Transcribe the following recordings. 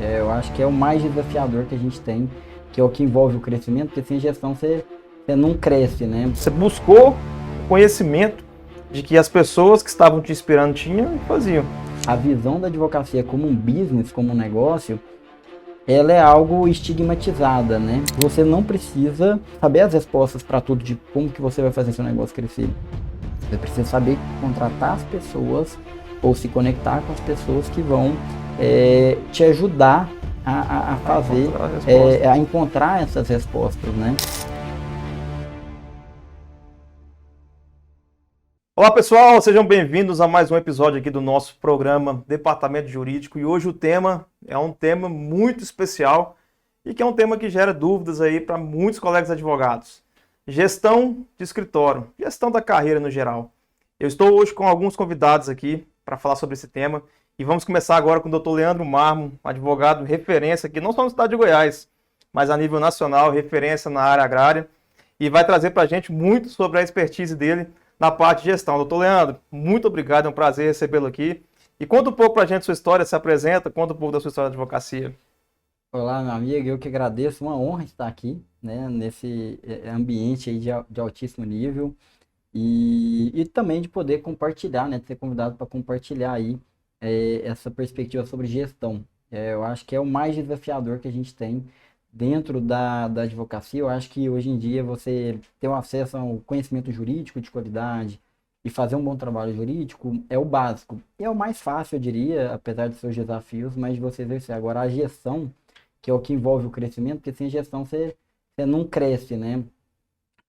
Eu acho que é o mais desafiador que a gente tem, que é o que envolve o crescimento, porque sem gestão você não cresce, né? Você buscou o conhecimento de que as pessoas que estavam te inspirando tinham e faziam. A visão da advocacia como um business, como um negócio, ela é algo estigmatizada, né? Você não precisa saber as respostas para tudo de como que você vai fazer seu negócio crescer. Você precisa saber contratar as pessoas ou se conectar com as pessoas que vão te ajudar a fazer, Encontrar a resposta. a encontrar essas respostas, né? Olá pessoal, sejam bem-vindos a mais um episódio aqui do nosso programa Departamento Jurídico. E hoje o tema é um tema muito especial e que é um tema que gera dúvidas aí para muitos colegas advogados. Gestão de escritório, gestão da carreira no geral. Eu estou hoje com alguns convidados aqui para falar sobre esse tema e vamos começar agora com o Dr. Leandro Marmo, advogado referência aqui, não só no estado de Goiás, mas a nível nacional, referência na área agrária, e vai trazer para a gente muito sobre a expertise dele na parte de gestão. Doutor Leandro, muito obrigado, é um prazer recebê-lo aqui. E conta um pouco para a gente sua história, se apresenta, conta um pouco da sua história de advocacia. Olá, meu amigo, eu que agradeço, uma honra estar aqui, né, nesse ambiente aí de altíssimo nível e também de poder compartilhar, né, de ser convidado para compartilhar aí essa perspectiva sobre gestão. Eu acho que é o mais desafiador que a gente tem dentro da advocacia. Eu acho que hoje em dia você ter um acesso ao conhecimento jurídico de qualidade e fazer um bom trabalho jurídico é o básico. E é o mais fácil, eu diria, apesar dos seus desafios, mas de você exercer. Agora, a gestão, que é o que envolve o crescimento, porque sem gestão você não cresce, né?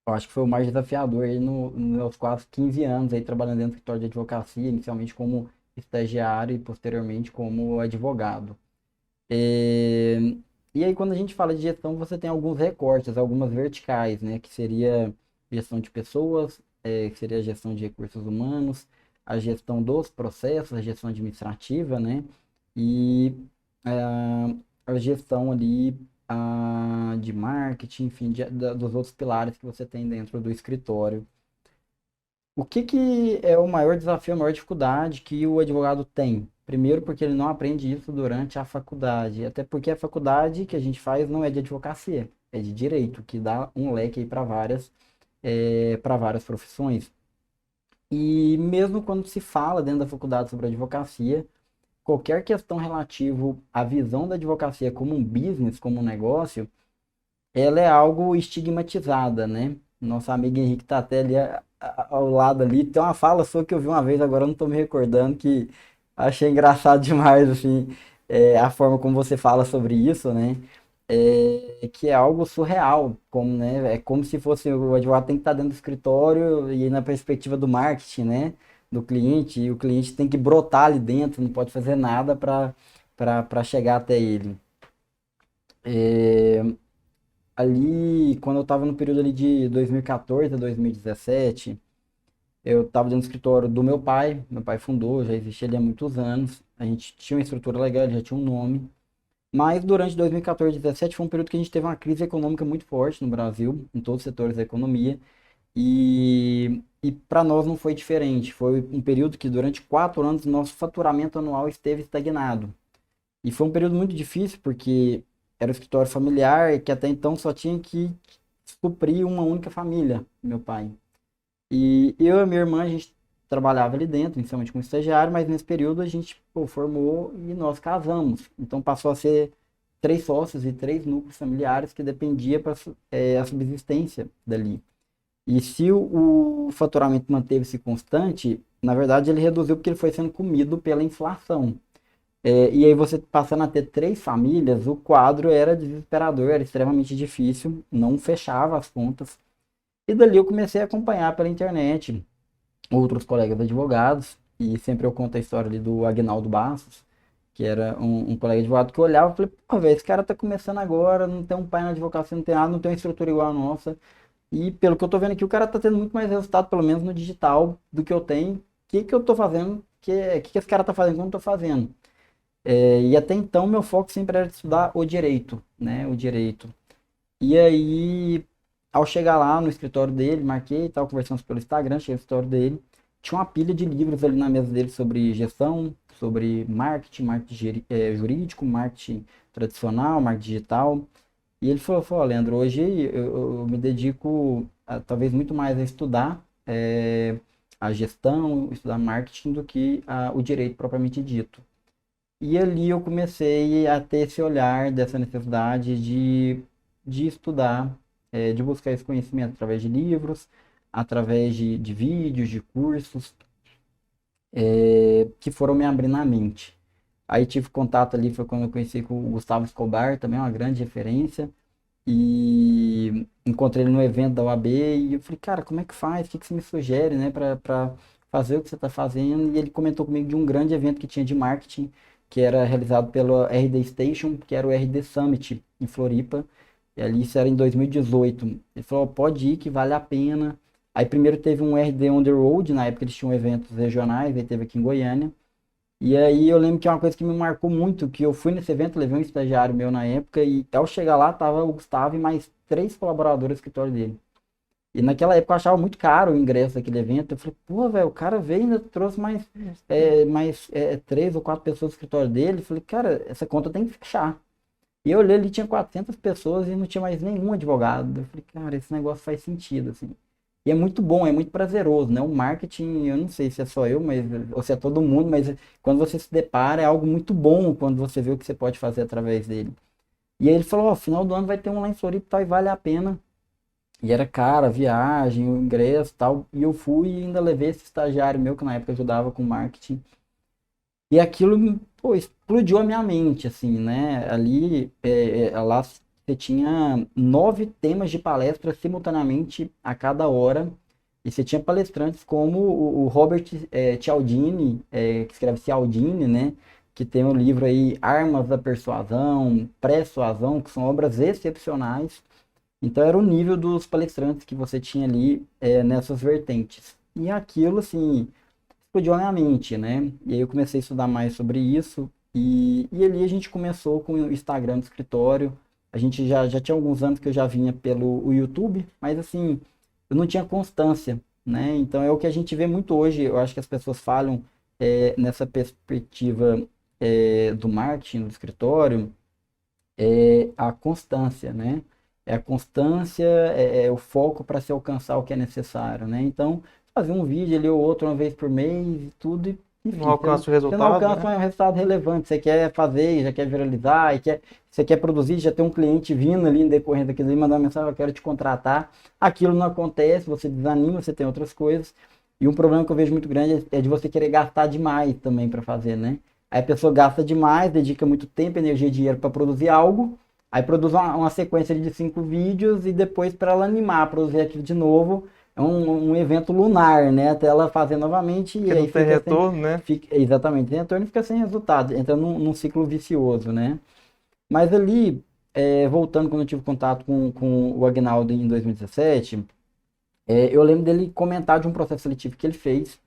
Eu acho que foi o mais desafiador aí nos meus quase 15 anos aí trabalhando dentro do escritório de advocacia, inicialmente como estagiário e posteriormente como advogado. É, E aí, quando a gente fala de gestão, você tem alguns recortes, algumas verticais, né? Que seria gestão de pessoas, que seria a gestão de recursos humanos, a gestão dos processos, a gestão administrativa, né? E a gestão ali de marketing, enfim, dos outros pilares que você tem dentro do escritório. O que é o maior desafio, a maior dificuldade que o advogado tem? Primeiro, porque ele não aprende isso durante a faculdade, até porque a faculdade que a gente faz não é de advocacia, é de direito, que dá um leque aí para várias profissões. E mesmo quando se fala dentro da faculdade sobre advocacia, qualquer questão relativa à visão da advocacia como um business, como um negócio, ela é algo estigmatizada, né? Nosso amigo Henrique tá até ali ao lado ali. Tem uma fala sua que eu vi uma vez, agora eu não tô me recordando, que achei engraçado demais, assim, a forma como você fala sobre isso, né? Que é algo surreal, como, né? É como se fosse o advogado tem que estar dentro do escritório e aí na perspectiva do marketing, né? Do cliente, e o cliente tem que brotar ali dentro, não pode fazer nada para chegar até ele. É, Ali, quando eu estava no período ali de 2014 a 2017, eu estava dentro do escritório do meu pai fundou, já existia ali há muitos anos, a gente tinha uma estrutura legal, ele já tinha um nome, mas durante 2014 e 2017 foi um período que a gente teve uma crise econômica muito forte no Brasil, em todos os setores da economia, e para nós não foi diferente, foi um período que durante 4 anos nosso faturamento anual esteve estagnado, e foi um período muito difícil porque era um escritório familiar que até então só tinha que suprir uma única família, meu pai. E eu e a minha irmã, a gente trabalhava ali dentro, inicialmente como estagiário, mas nesse período a gente formou e nós casamos. Então passou a ser 3 sócios e 3 núcleos familiares que dependia para a subsistência dali. E se o faturamento manteve-se constante, na verdade ele reduziu porque ele foi sendo comido pela inflação. E aí você passando a ter 3 famílias, o quadro era desesperador, era extremamente difícil, não fechava as contas. E dali eu comecei a acompanhar pela internet outros colegas advogados, e sempre eu conto a história ali do Agnaldo Bastos, que era um colega advogado que eu olhava e falei, pô, velho, esse cara tá começando agora, não tem um pai na advocacia, não tem nada, não tem uma estrutura igual a nossa. E pelo que eu tô vendo aqui, o cara tá tendo muito mais resultado, pelo menos no digital, do que eu tenho. O que que eu tô fazendo? Que esse cara tá fazendo que eu não tô fazendo? E até então meu foco sempre era estudar o direito, né? O direito. E aí, ao chegar lá no escritório dele, marquei, tava conversando pelo Instagram, cheguei no escritório dele, tinha uma pilha de livros ali na mesa dele sobre gestão, sobre marketing, jurídico, marketing tradicional, marketing digital. E ele falou, Leandro, hoje eu me dedico talvez muito mais a estudar a gestão, estudar marketing do que o direito propriamente dito. E ali eu comecei a ter esse olhar dessa necessidade de estudar, de buscar esse conhecimento através de livros, através de vídeos, de cursos, que foram me abrindo a mente. Aí tive contato ali, foi quando eu conheci com o Gustavo Escobar, também uma grande referência. E encontrei ele no evento da UAB e eu falei, cara, como é que faz? O que você me sugere, né, para fazer o que você está fazendo? E ele comentou comigo de um grande evento que tinha de marketing, que era realizado pelo RD Station, que era o RD Summit em Floripa. E ali isso era em 2018. Ele falou, pode ir que vale a pena. Aí primeiro teve um RD On The Road, na época eles tinham eventos regionais, aí teve aqui em Goiânia. E aí eu lembro que é uma coisa que me marcou muito, que eu fui nesse evento, levei um estagiário meu na época, e ao chegar lá tava o Gustavo e mais 3 colaboradores do escritório dele. E naquela época eu achava muito caro o ingresso daquele evento. Eu falei, pô, velho, o cara veio e ainda trouxe mais 3 ou 4 pessoas do escritório dele. Eu falei, cara, essa conta tem que fechar. E eu olhei ali, tinha 400 pessoas e não tinha mais nenhum advogado. Eu falei, cara, esse negócio faz sentido, assim. E é muito bom, é muito prazeroso, né? O marketing, eu não sei se é só eu, ou se é todo mundo, mas quando você se depara é algo muito bom quando você vê o que você pode fazer através dele. E aí ele falou, ó, final do ano vai ter um lá em Floripa e tal, e vale a pena. E era cara, a viagem, o ingresso e tal. E eu fui e ainda levei esse estagiário meu, que na época ajudava com marketing. E aquilo, pô, explodiu a minha mente, assim, né? Ali, lá você tinha 9 temas de palestra simultaneamente a cada hora. E você tinha palestrantes como o Robert Cialdini, que escreve Cialdini, né? Que tem um livro aí, Armas da Persuasão, Persuasão, que são obras excepcionais. Então era o nível dos palestrantes que você tinha ali nessas vertentes. E aquilo, assim, explodiu a minha mente, né? E aí eu comecei a estudar mais sobre isso. E ali a gente começou com o Instagram do escritório. A gente já tinha alguns anos que eu já vinha pelo o YouTube, mas assim, eu não tinha constância, né? Então é o que a gente vê muito hoje. Eu acho que as pessoas falam nessa perspectiva do marketing do escritório, a constância, né? É a constância, o foco para se alcançar o que é necessário, né? Então, fazer um vídeo ali ou outro uma vez por mês e tudo, enfim, Não alcança o você não resultado, alcança né? um resultado relevante. Você quer fazer, já quer viralizar, você quer produzir, já tem um cliente vindo ali em decorrente daquilo ali, mandar uma mensagem, eu quero te contratar. Aquilo não acontece, você desanima, você tem outras coisas. E um problema que eu vejo muito grande é de você querer gastar demais também para fazer, né? Aí a pessoa gasta demais, dedica muito tempo, energia e dinheiro para produzir algo. Aí produz uma sequência de 5 vídeos e depois para ela animar a produzir aquilo de novo, é um evento lunar, né? Até ela fazer novamente e Porque aí não tem fica sem. retorno, né? Exatamente, tem retorno e fica sem resultado, entra num ciclo vicioso, né? Mas ali, voltando quando eu tive contato com o Agnaldo em 2017, eu lembro dele comentar de um processo seletivo que ele fez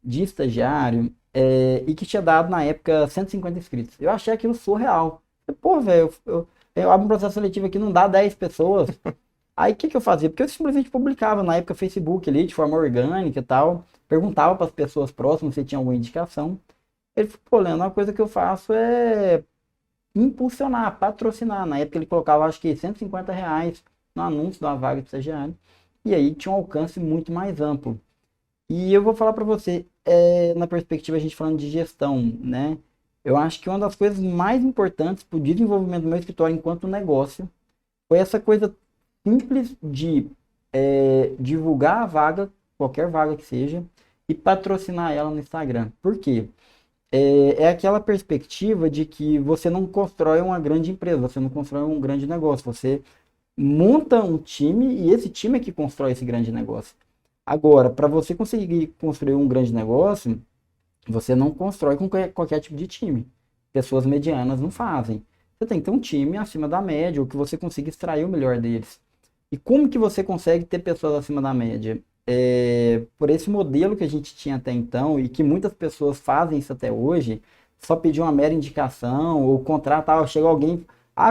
de estagiário e que tinha dado na época 150 inscritos. Eu achei aquilo surreal. Pô, velho, eu abro um processo seletivo aqui, não dá 10 pessoas. Aí o que eu fazia? Porque eu simplesmente publicava na época Facebook ali, de forma orgânica e tal. Perguntava para as pessoas próximas se tinha alguma indicação. Ele falou, pô, Leandro, uma coisa que eu faço é impulsionar, patrocinar. Na época ele colocava acho que R$ 150 no anúncio de uma vaga de estagiário. E aí tinha um alcance muito mais amplo. E eu vou falar para você, na perspectiva a gente falando de gestão, né? Eu acho que uma das coisas mais importantes para o desenvolvimento do meu escritório enquanto negócio foi essa coisa simples de divulgar a vaga, qualquer vaga que seja, e patrocinar ela no Instagram. Por quê? É aquela perspectiva de que você não constrói uma grande empresa, você não constrói um grande negócio, você monta um time e esse time é que constrói esse grande negócio. Agora, para você conseguir construir um grande negócio, você não constrói com qualquer tipo de time. Pessoas medianas não fazem. Você tem que ter um time acima da média, ou que você consiga extrair o melhor deles. E como que você consegue ter pessoas acima da média? Por esse modelo que a gente tinha até então, e que muitas pessoas fazem isso até hoje, só pedir uma mera indicação, ou contratar, chega alguém,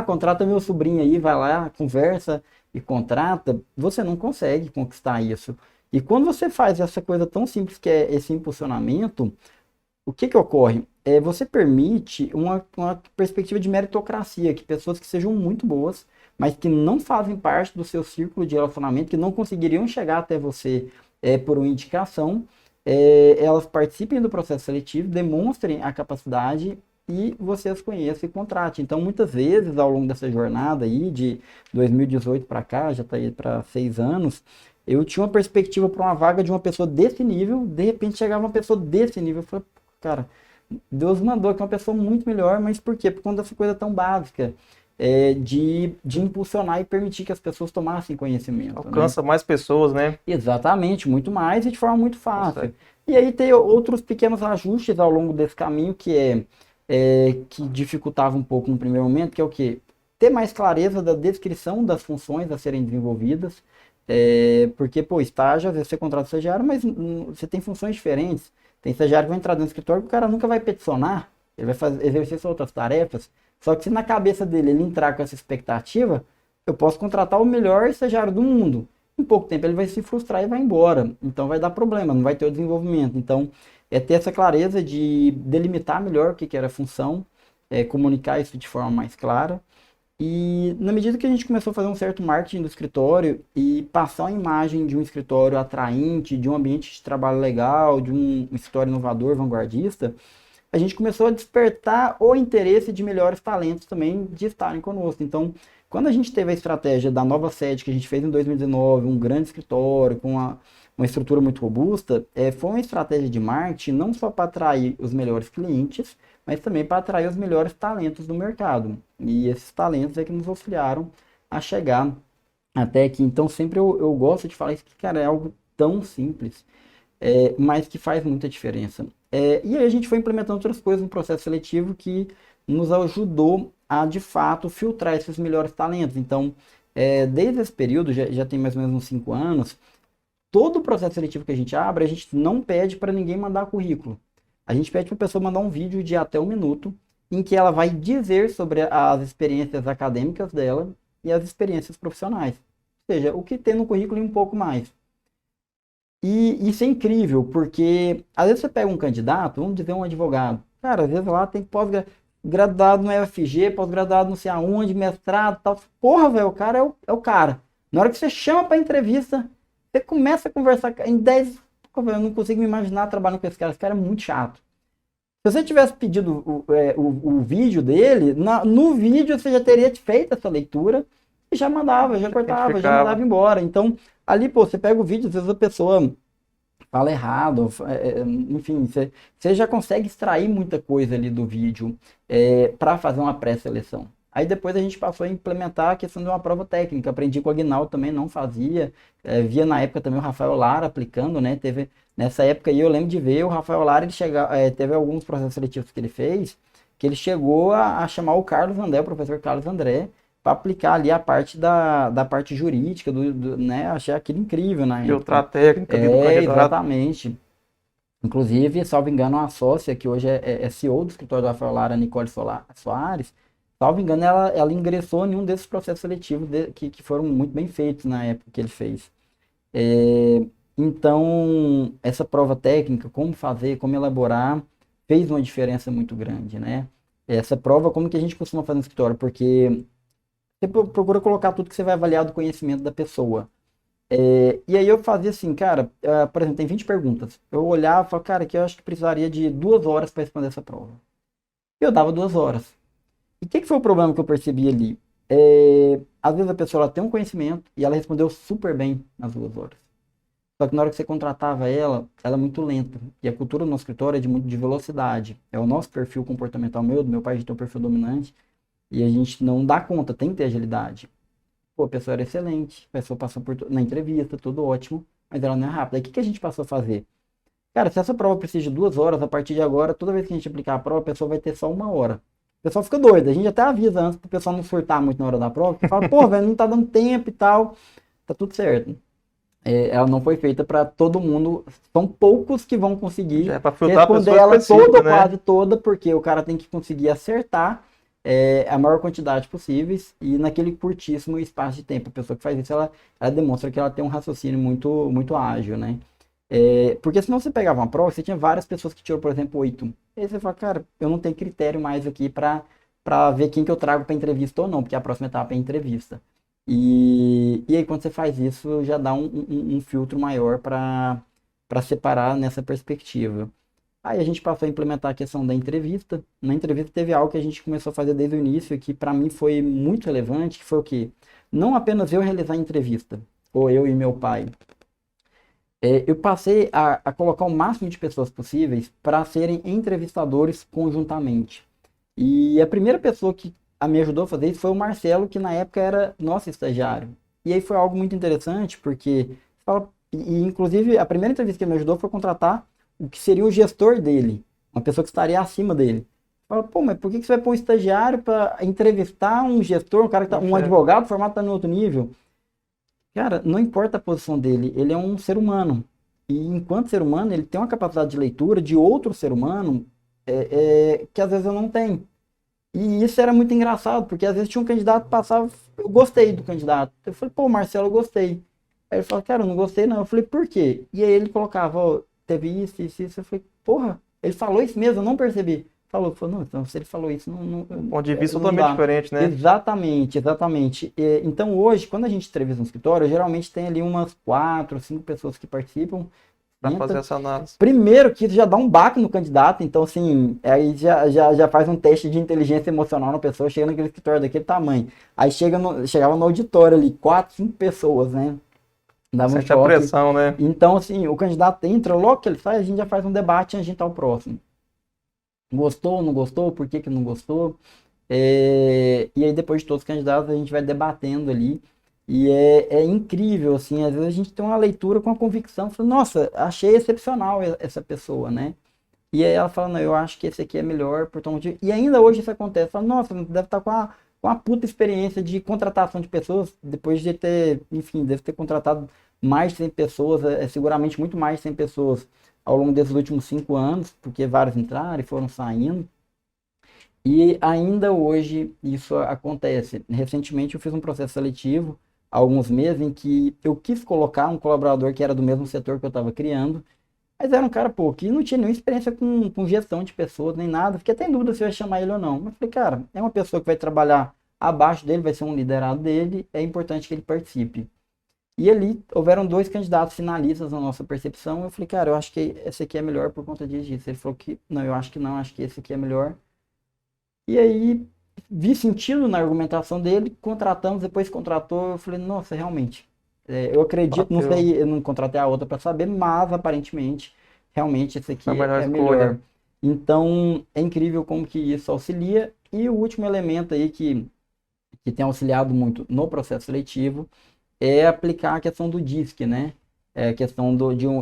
contrata meu sobrinho aí, vai lá, conversa e contrata, você não consegue conquistar isso. E quando você faz essa coisa tão simples que é esse impulsionamento, o que que ocorre? Você permite uma perspectiva de meritocracia, que pessoas que sejam muito boas, mas que não fazem parte do seu círculo de relacionamento, que não conseguiriam chegar até você por uma indicação, elas participem do processo seletivo, demonstrem a capacidade e você as conheça e contrate. Então, muitas vezes, ao longo dessa jornada aí, de 2018 para cá, já está aí para 6 anos, eu tinha uma perspectiva para uma vaga de uma pessoa desse nível, de repente chegava uma pessoa desse nível, eu falei, cara, Deus mandou que é uma pessoa muito melhor, mas por quê? Por conta dessa coisa tão básica, de impulsionar e permitir que as pessoas tomassem conhecimento, né? Alcança mais pessoas, né? Exatamente, muito mais e de forma muito fácil. Consegue. E aí tem outros pequenos ajustes ao longo desse caminho que dificultava um pouco no primeiro momento, que é o quê? Ter mais clareza da descrição das funções a serem desenvolvidas, porque, pô, estágio, às vezes você contrata estagiário, mas você tem funções diferentes. Tem estagiário que vai entrar dentro do escritório que o cara nunca vai peticionar, ele vai exercer suas outras tarefas, só que se na cabeça dele ele entrar com essa expectativa, eu posso contratar o melhor estagiário do mundo. Em pouco tempo ele vai se frustrar e vai embora. Então vai dar problema, não vai ter o desenvolvimento. Então é ter essa clareza de delimitar melhor o que era a função, comunicar isso de forma mais clara. E na medida que a gente começou a fazer um certo marketing do escritório e passar uma imagem de um escritório atraente, de um ambiente de trabalho legal, de um escritório inovador, vanguardista, a gente começou a despertar o interesse de melhores talentos também de estarem conosco. Então, quando a gente teve a estratégia da nova sede que a gente fez em 2019, um grande escritório com uma estrutura muito robusta, foi uma estratégia de marketing não só para atrair os melhores clientes, mas também para atrair os melhores talentos do mercado. E esses talentos é que nos auxiliaram a chegar até aqui. Então, sempre eu gosto de falar isso, que, cara, é algo tão simples, mas que faz muita diferença. E aí a gente foi implementando outras coisas no processo seletivo que nos ajudou a, de fato, filtrar esses melhores talentos. Então, desde esse período, já tem mais ou menos uns 5 anos, todo o processo seletivo que a gente abre, a gente não pede para ninguém mandar currículo. A gente pede para a pessoa mandar um vídeo de até 1 minuto, em que ela vai dizer sobre as experiências acadêmicas dela e as experiências profissionais. Ou seja, o que tem no currículo e um pouco mais. E isso é incrível, porque às vezes você pega um candidato, vamos dizer um advogado, cara, às vezes lá tem pós-graduado no UFG, pós-graduado não sei aonde, mestrado e tal. Porra, velho, o cara é o cara. Na hora que você chama para entrevista, você começa a conversar em 10. Eu não consigo me imaginar trabalhando com esse cara é muito chato. Se você tivesse pedido o vídeo dele, no vídeo você já teria feito essa leitura e já mandava, já cortava, já mandava embora. Então, ali, pô, você pega o vídeo, às vezes a pessoa fala errado, enfim, você já consegue extrair muita coisa ali do vídeo para fazer uma pré-seleção. Aí depois a gente passou a implementar a questão de uma prova técnica. Aprendi com o Aguinaldo também, não fazia. Via na época também o Rafael Lara aplicando, né? Nessa época aí eu lembro de ver o Rafael Lara, teve alguns processos seletivos que ele fez, que ele chegou a chamar o Carlos André, o professor Carlos André, para aplicar ali a parte da parte jurídica, né? Achei aquilo incrível na época. Filtrar a técnica ali do candidato. Exatamente. Inclusive, salvo engano, a sócia, que hoje é CEO do escritório do Rafael Lara, Nicole Soares, salvo engano, ela ingressou em um desses processos seletivos que foram muito bem feitos na época que ele fez. Então, essa prova técnica, como fazer, como elaborar, fez uma diferença muito grande, né? Essa prova, como que a gente costuma fazer no escritório? Porque você procura colocar tudo que você vai avaliar do conhecimento da pessoa. E aí eu fazia assim, cara, por exemplo, tem 20 perguntas. Eu olhava e falava, cara, aqui eu acho que precisaria de 2 horas para responder essa prova. Eu dava 2 horas. E o que foi o problema que eu percebi ali? Às vezes a pessoa ela tem um conhecimento e ela respondeu super bem nas 2 horas. Só que na hora que você contratava ela é muito lenta. E a cultura do nosso escritório é de velocidade. É o nosso perfil comportamental do meu pai, a gente tem um perfil dominante. E a gente não dá conta, tem que ter agilidade. Pô, a pessoa era excelente, a pessoa passou na entrevista, tudo ótimo, mas ela não é rápida. Aí o que a gente passou a fazer? Cara, se essa prova precisa de 2 horas, a partir de agora, toda vez que a gente aplicar a prova, a pessoa vai ter só 1 hora. O pessoal fica doido, a gente até avisa antes pro pessoal não surtar muito na hora da prova, porque fala, pô, velho, não tá dando tempo e tal, tá tudo certo. Ela não foi feita para todo mundo, são poucos que vão conseguir responder ela toda, né? Quase toda, porque o cara tem que conseguir acertar a maior quantidade possíveis e naquele curtíssimo espaço de tempo. A pessoa que faz isso, ela demonstra que ela tem um raciocínio muito, muito ágil, né? Porque senão você pegava uma prova, você tinha várias pessoas que tirou, por exemplo, 8. E aí você fala, cara, eu não tenho critério mais aqui para ver quem que eu trago para entrevista ou não, porque a próxima etapa é entrevista. E aí quando você faz isso, já dá um filtro maior para separar nessa perspectiva. Aí a gente passou a implementar a questão da entrevista. Na entrevista teve algo que a gente começou a fazer desde o início, que para mim foi muito relevante, que foi o quê? Não apenas eu realizar a entrevista, ou eu e meu pai. Eu passei a colocar o máximo de pessoas possíveis para serem entrevistadores conjuntamente. E a primeira pessoa que me ajudou a fazer isso foi o Marcelo, que na época era nosso estagiário. E aí foi algo muito interessante, porque, inclusive, a primeira entrevista que ele me ajudou foi contratar o que seria o gestor dele, uma pessoa que estaria acima dele. Fala, pô, mas por que você vai pôr um estagiário para entrevistar um gestor, um cara que tá, um advogado formado está no outro nível? Cara, não importa a posição dele, ele é um ser humano. E enquanto ser humano, ele tem uma capacidade de leitura de outro ser humano que às vezes eu não tenho. E isso era muito engraçado, porque às vezes tinha um candidato que passava, eu gostei do candidato. Eu falei, pô, Marcelo, eu gostei. Aí ele falou, cara, eu não gostei não. Eu falei, por quê? E aí ele colocava, ó, teve isso, isso, isso. Eu falei, porra, ele falou isso mesmo, eu não percebi. Falou, não, então se ele falou isso, Ponto de vista não totalmente dá. diferente, né? Exatamente, exatamente. Então hoje, quando a gente entrevista no escritório, geralmente tem ali umas 4, 5 pessoas que participam. Para fazer essa análise. Primeiro que isso já dá um baque no candidato, então assim, aí já faz um teste de inteligência emocional na pessoa, chega naquele escritório daquele tamanho. Aí chegava no auditório ali, 4, 5 pessoas, né? Dava um Sente a choque. pressão, né? Então, assim, o candidato entra, logo que ele sai, a gente já faz um debate antes de entrar o próximo. Gostou, não gostou, por que que não gostou? E aí, depois de todos os candidatos, a gente vai debatendo ali. E é incrível, assim, às vezes a gente tem uma leitura com a convicção, fala, nossa, achei excepcional essa pessoa, né? E aí ela fala, não, eu acho que esse aqui é melhor por tal motivo. E ainda hoje isso acontece, fala, nossa, deve estar com a puta experiência de contratação de pessoas, depois de ter, enfim, deve ter contratado mais de 100 pessoas, seguramente muito mais de 100 pessoas ao longo desses últimos 5 anos, porque vários entraram e foram saindo. E ainda hoje isso acontece. Recentemente eu fiz um processo seletivo, há alguns meses, em que eu quis colocar um colaborador que era do mesmo setor que eu estava criando, mas era um cara, pô, que não tinha nenhuma experiência com gestão de pessoas, nem nada. Fiquei até em dúvida se eu ia chamar ele ou não. Mas falei, cara, é uma pessoa que vai trabalhar abaixo dele, vai ser um liderado dele, é importante que ele participe. E ali houveram 2 candidatos finalistas na nossa percepção. Eu falei, cara, eu acho que esse aqui é melhor por conta disso. Ele falou que não, eu acho que não, acho que esse aqui é melhor. E aí vi sentido na argumentação dele, contratamos, depois contratou, eu falei, nossa, realmente, eu acredito, não Bateu. sei, eu não contratei a outra para saber, mas aparentemente, realmente esse aqui Foi a melhor é melhor. escolha. Então, é incrível como que isso auxilia. E o último elemento aí que tem auxiliado muito no processo seletivo é aplicar a questão do DISC, né? A questão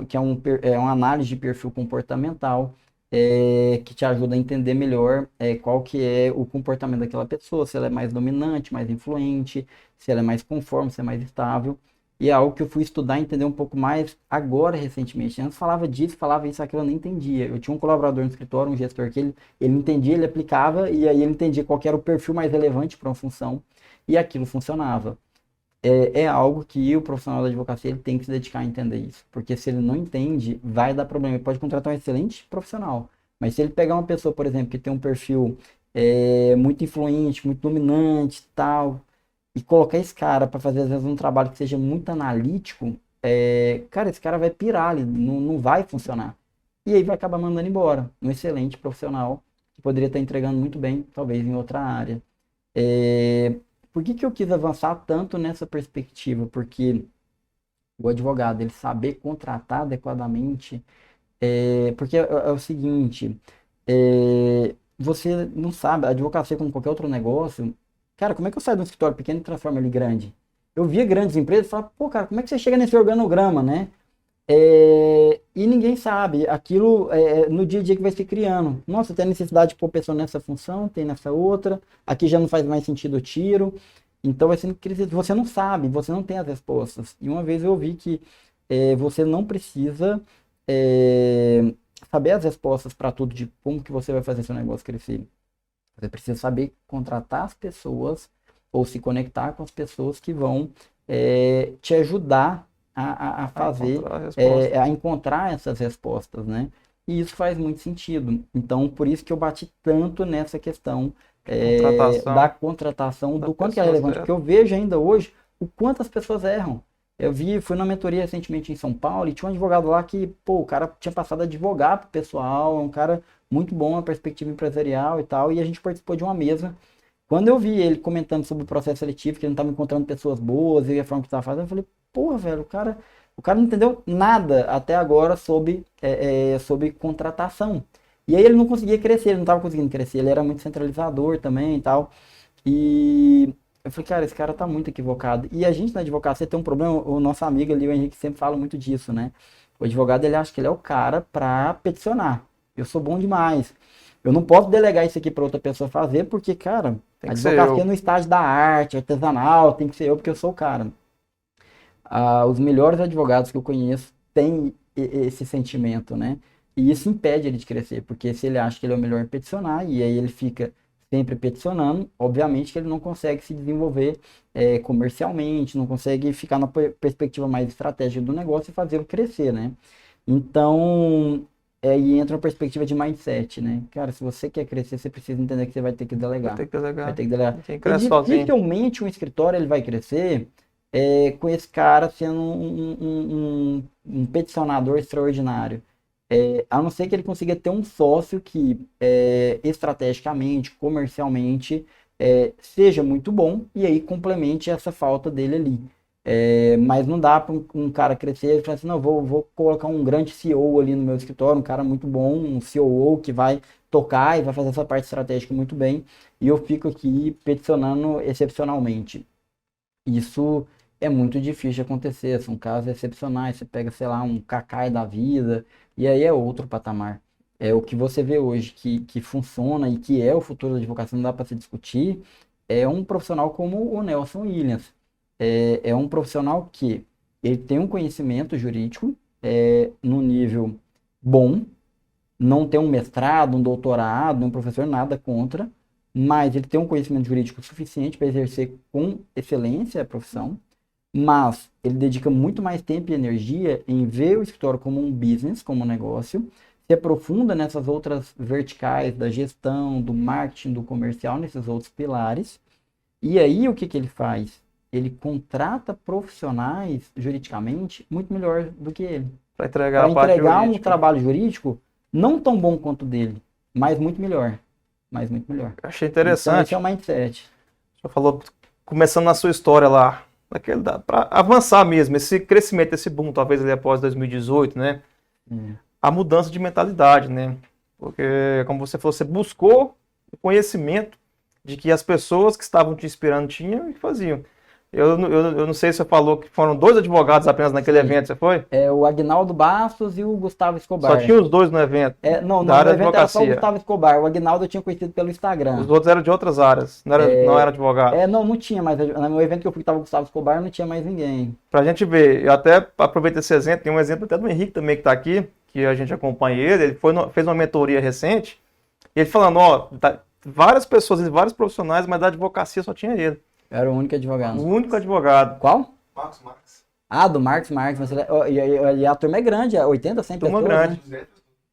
que é uma análise de perfil comportamental, que te ajuda a entender melhor qual que é o comportamento daquela pessoa, se ela é mais dominante, mais influente, se ela é mais conforme, se é mais estável. E é algo que eu fui estudar e entender um pouco mais agora, recentemente. Antes falava disso, falava isso, aquilo, eu nem entendia. Eu tinha um colaborador no escritório, um gestor, que ele entendia, ele aplicava, e aí ele entendia qual que era o perfil mais relevante para uma função, e aquilo funcionava. É algo que o profissional da advocacia ele tem que se dedicar a entender isso. Porque se ele não entende, vai dar problema. Ele pode contratar um excelente profissional, mas se ele pegar uma pessoa, por exemplo, que tem um perfil muito influente, muito dominante, tal, e colocar esse cara para fazer às vezes um trabalho que seja muito analítico, cara, esse cara vai pirar ali, não vai funcionar. E aí vai acabar mandando embora um excelente profissional que poderia estar entregando muito bem, talvez em outra área. É, por que que eu quis avançar tanto nessa perspectiva? Porque o advogado, ele saber contratar adequadamente, porque é o seguinte, você não sabe, a advocacia como qualquer outro negócio, cara, como é que eu saio de um escritório pequeno e transformo ele grande? Eu via grandes empresas e falava, pô, cara, como é que você chega nesse organograma, né? E ninguém sabe, aquilo no dia a dia que vai se criando. Nossa, tem necessidade de pôr pessoa nessa função, tem nessa outra, aqui já não faz mais sentido o tiro. Então vai sendo crise, você não sabe, você não tem as respostas. E uma vez eu vi que você não precisa saber as respostas para tudo de como que você vai fazer seu negócio crescer. Você precisa saber contratar as pessoas ou se conectar com as pessoas que vão te ajudar a fazer, encontrar a resposta. a encontrar essas respostas, né? E isso faz muito sentido. Então, por isso que eu bati tanto nessa questão da Contratação contratação, da do quanto que é pessoa relevante, porque certa. eu vejo ainda hoje o quanto as pessoas erram. Fui na mentoria recentemente em São Paulo e tinha um advogado lá que, pô, o cara tinha passado a advogar pro pessoal, é um cara muito bom na perspectiva empresarial e tal, e a gente participou de uma mesa. Quando eu vi ele comentando sobre o processo seletivo, que ele não estava encontrando pessoas boas e a forma que estava fazendo, eu falei, porra, velho, o cara não entendeu nada até agora sobre contratação. E aí ele não conseguia crescer, ele não estava conseguindo crescer, ele era muito centralizador também e tal. E eu falei, cara, esse cara tá muito equivocado. E a gente na advocacia tem um problema, o nosso amigo ali, o Henrique, sempre fala muito disso, né? O advogado, ele acha que ele é o cara pra peticionar. Eu sou bom demais. Eu não posso delegar isso aqui pra outra pessoa fazer, porque, cara, Tem a que ser advocacia é eu. no estágio da arte, artesanal, tem que ser eu, porque eu sou o cara. Os melhores advogados que eu conheço têm esse sentimento, né? E isso impede ele de crescer, porque se ele acha que ele é o melhor em peticionar, e aí ele fica sempre peticionando, obviamente que ele não consegue se desenvolver comercialmente, não consegue ficar na perspectiva mais estratégica do negócio e fazê-lo crescer, né? Então, aí entra uma perspectiva de mindset, né? Cara, se você quer crescer, você precisa entender que você vai ter que Vai delegar. ter que Vai delegar. ter que delegar. Quem E cresce sozinho. dificilmente um escritório ele vai crescer com esse cara sendo um peticionador extraordinário. A não ser que ele consiga ter um sócio que estrategicamente, comercialmente, seja muito bom e aí complemente essa falta dele ali. Mas não dá para um cara crescer e falar assim, não, vou colocar um grande CEO ali no meu escritório, um cara muito bom, um COO que vai tocar e vai fazer essa parte estratégica muito bem, e eu fico aqui peticionando excepcionalmente. Isso é muito difícil de acontecer, são casos excepcionais. Você pega, sei lá, um Kakai da vida, e aí é outro patamar. É o que você vê hoje que funciona e que é o futuro da advocacia, não dá para se discutir. É um profissional como o Nelson Williams. É um profissional que ele tem um conhecimento jurídico no nível bom, não tem um mestrado, um doutorado, um professor, nada contra, mas ele tem um conhecimento jurídico suficiente para exercer com excelência a profissão, mas ele dedica muito mais tempo e energia em ver o escritório como um business, como um negócio, se aprofunda nessas outras verticais da gestão, do marketing, do comercial, nesses outros pilares, e aí o que que ele faz? Ele contrata profissionais juridicamente muito melhor do que ele Para entregar para a parte entregar um jurídica. trabalho jurídico não tão bom quanto o dele, mas muito melhor. Mas muito melhor. Achei Então, esse é o interessante. mindset. Você falou, começando na sua história lá, para avançar mesmo, esse crescimento, esse boom, talvez ali após 2018, né? Hum. A mudança de mentalidade, né? Porque, como você falou, você buscou o conhecimento de que as pessoas que estavam te inspirando tinham e faziam. Eu não sei se você falou que foram dois advogados apenas naquele Sim. evento, você foi? O Agnaldo Bastos e o Gustavo Só Escobar. tinha os dois no evento, Não, da no área da evento era só o advocacia. Gustavo Escobar. O Agnaldo eu tinha conhecido pelo Os Instagram. outros eram de outras áreas, não eram advogados. Não tinha mais. No meu evento que eu fui que tava o Gustavo Escobar, não tinha mais ninguém. Pra gente ver, eu até aproveito esse exemplo, tem um exemplo até do Henrique também que está aqui, que a gente acompanha ele fez uma mentoria recente, e ele falando, ó, várias pessoas, vários profissionais, mas da advocacia só tinha ele. Era o único O advogado. único advogado. Qual? Marcos Marques. Do Marcos Marques. E a turma é grande, 80, 100 Turma pessoas, grande. né?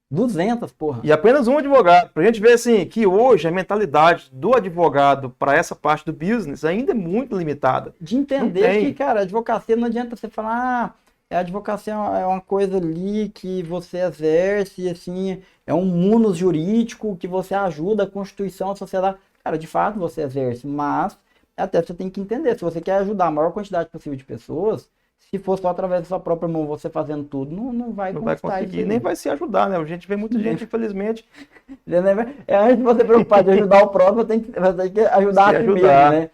200, porra. E apenas um advogado. Pra gente ver assim, que hoje a mentalidade do advogado para essa parte do business ainda é muito limitada. De Não entender tem. que, cara, a advocacia não adianta você falar, a advocacia é uma coisa ali que você exerce, assim, é um munus jurídico que você ajuda a Constituição, a sociedade. Cara, de fato você exerce, mas até você tem que entender, se você quer ajudar a maior quantidade possível de pessoas, se for só através da sua própria mão, você fazendo tudo, não vai Não vai conquistar isso conseguir, aí. nem vai se ajudar, né? A gente vê muita gente, infelizmente, Antes de você preocupar de ajudar o próximo, você tem que ajudar Se a si mesmo, ajudar. né?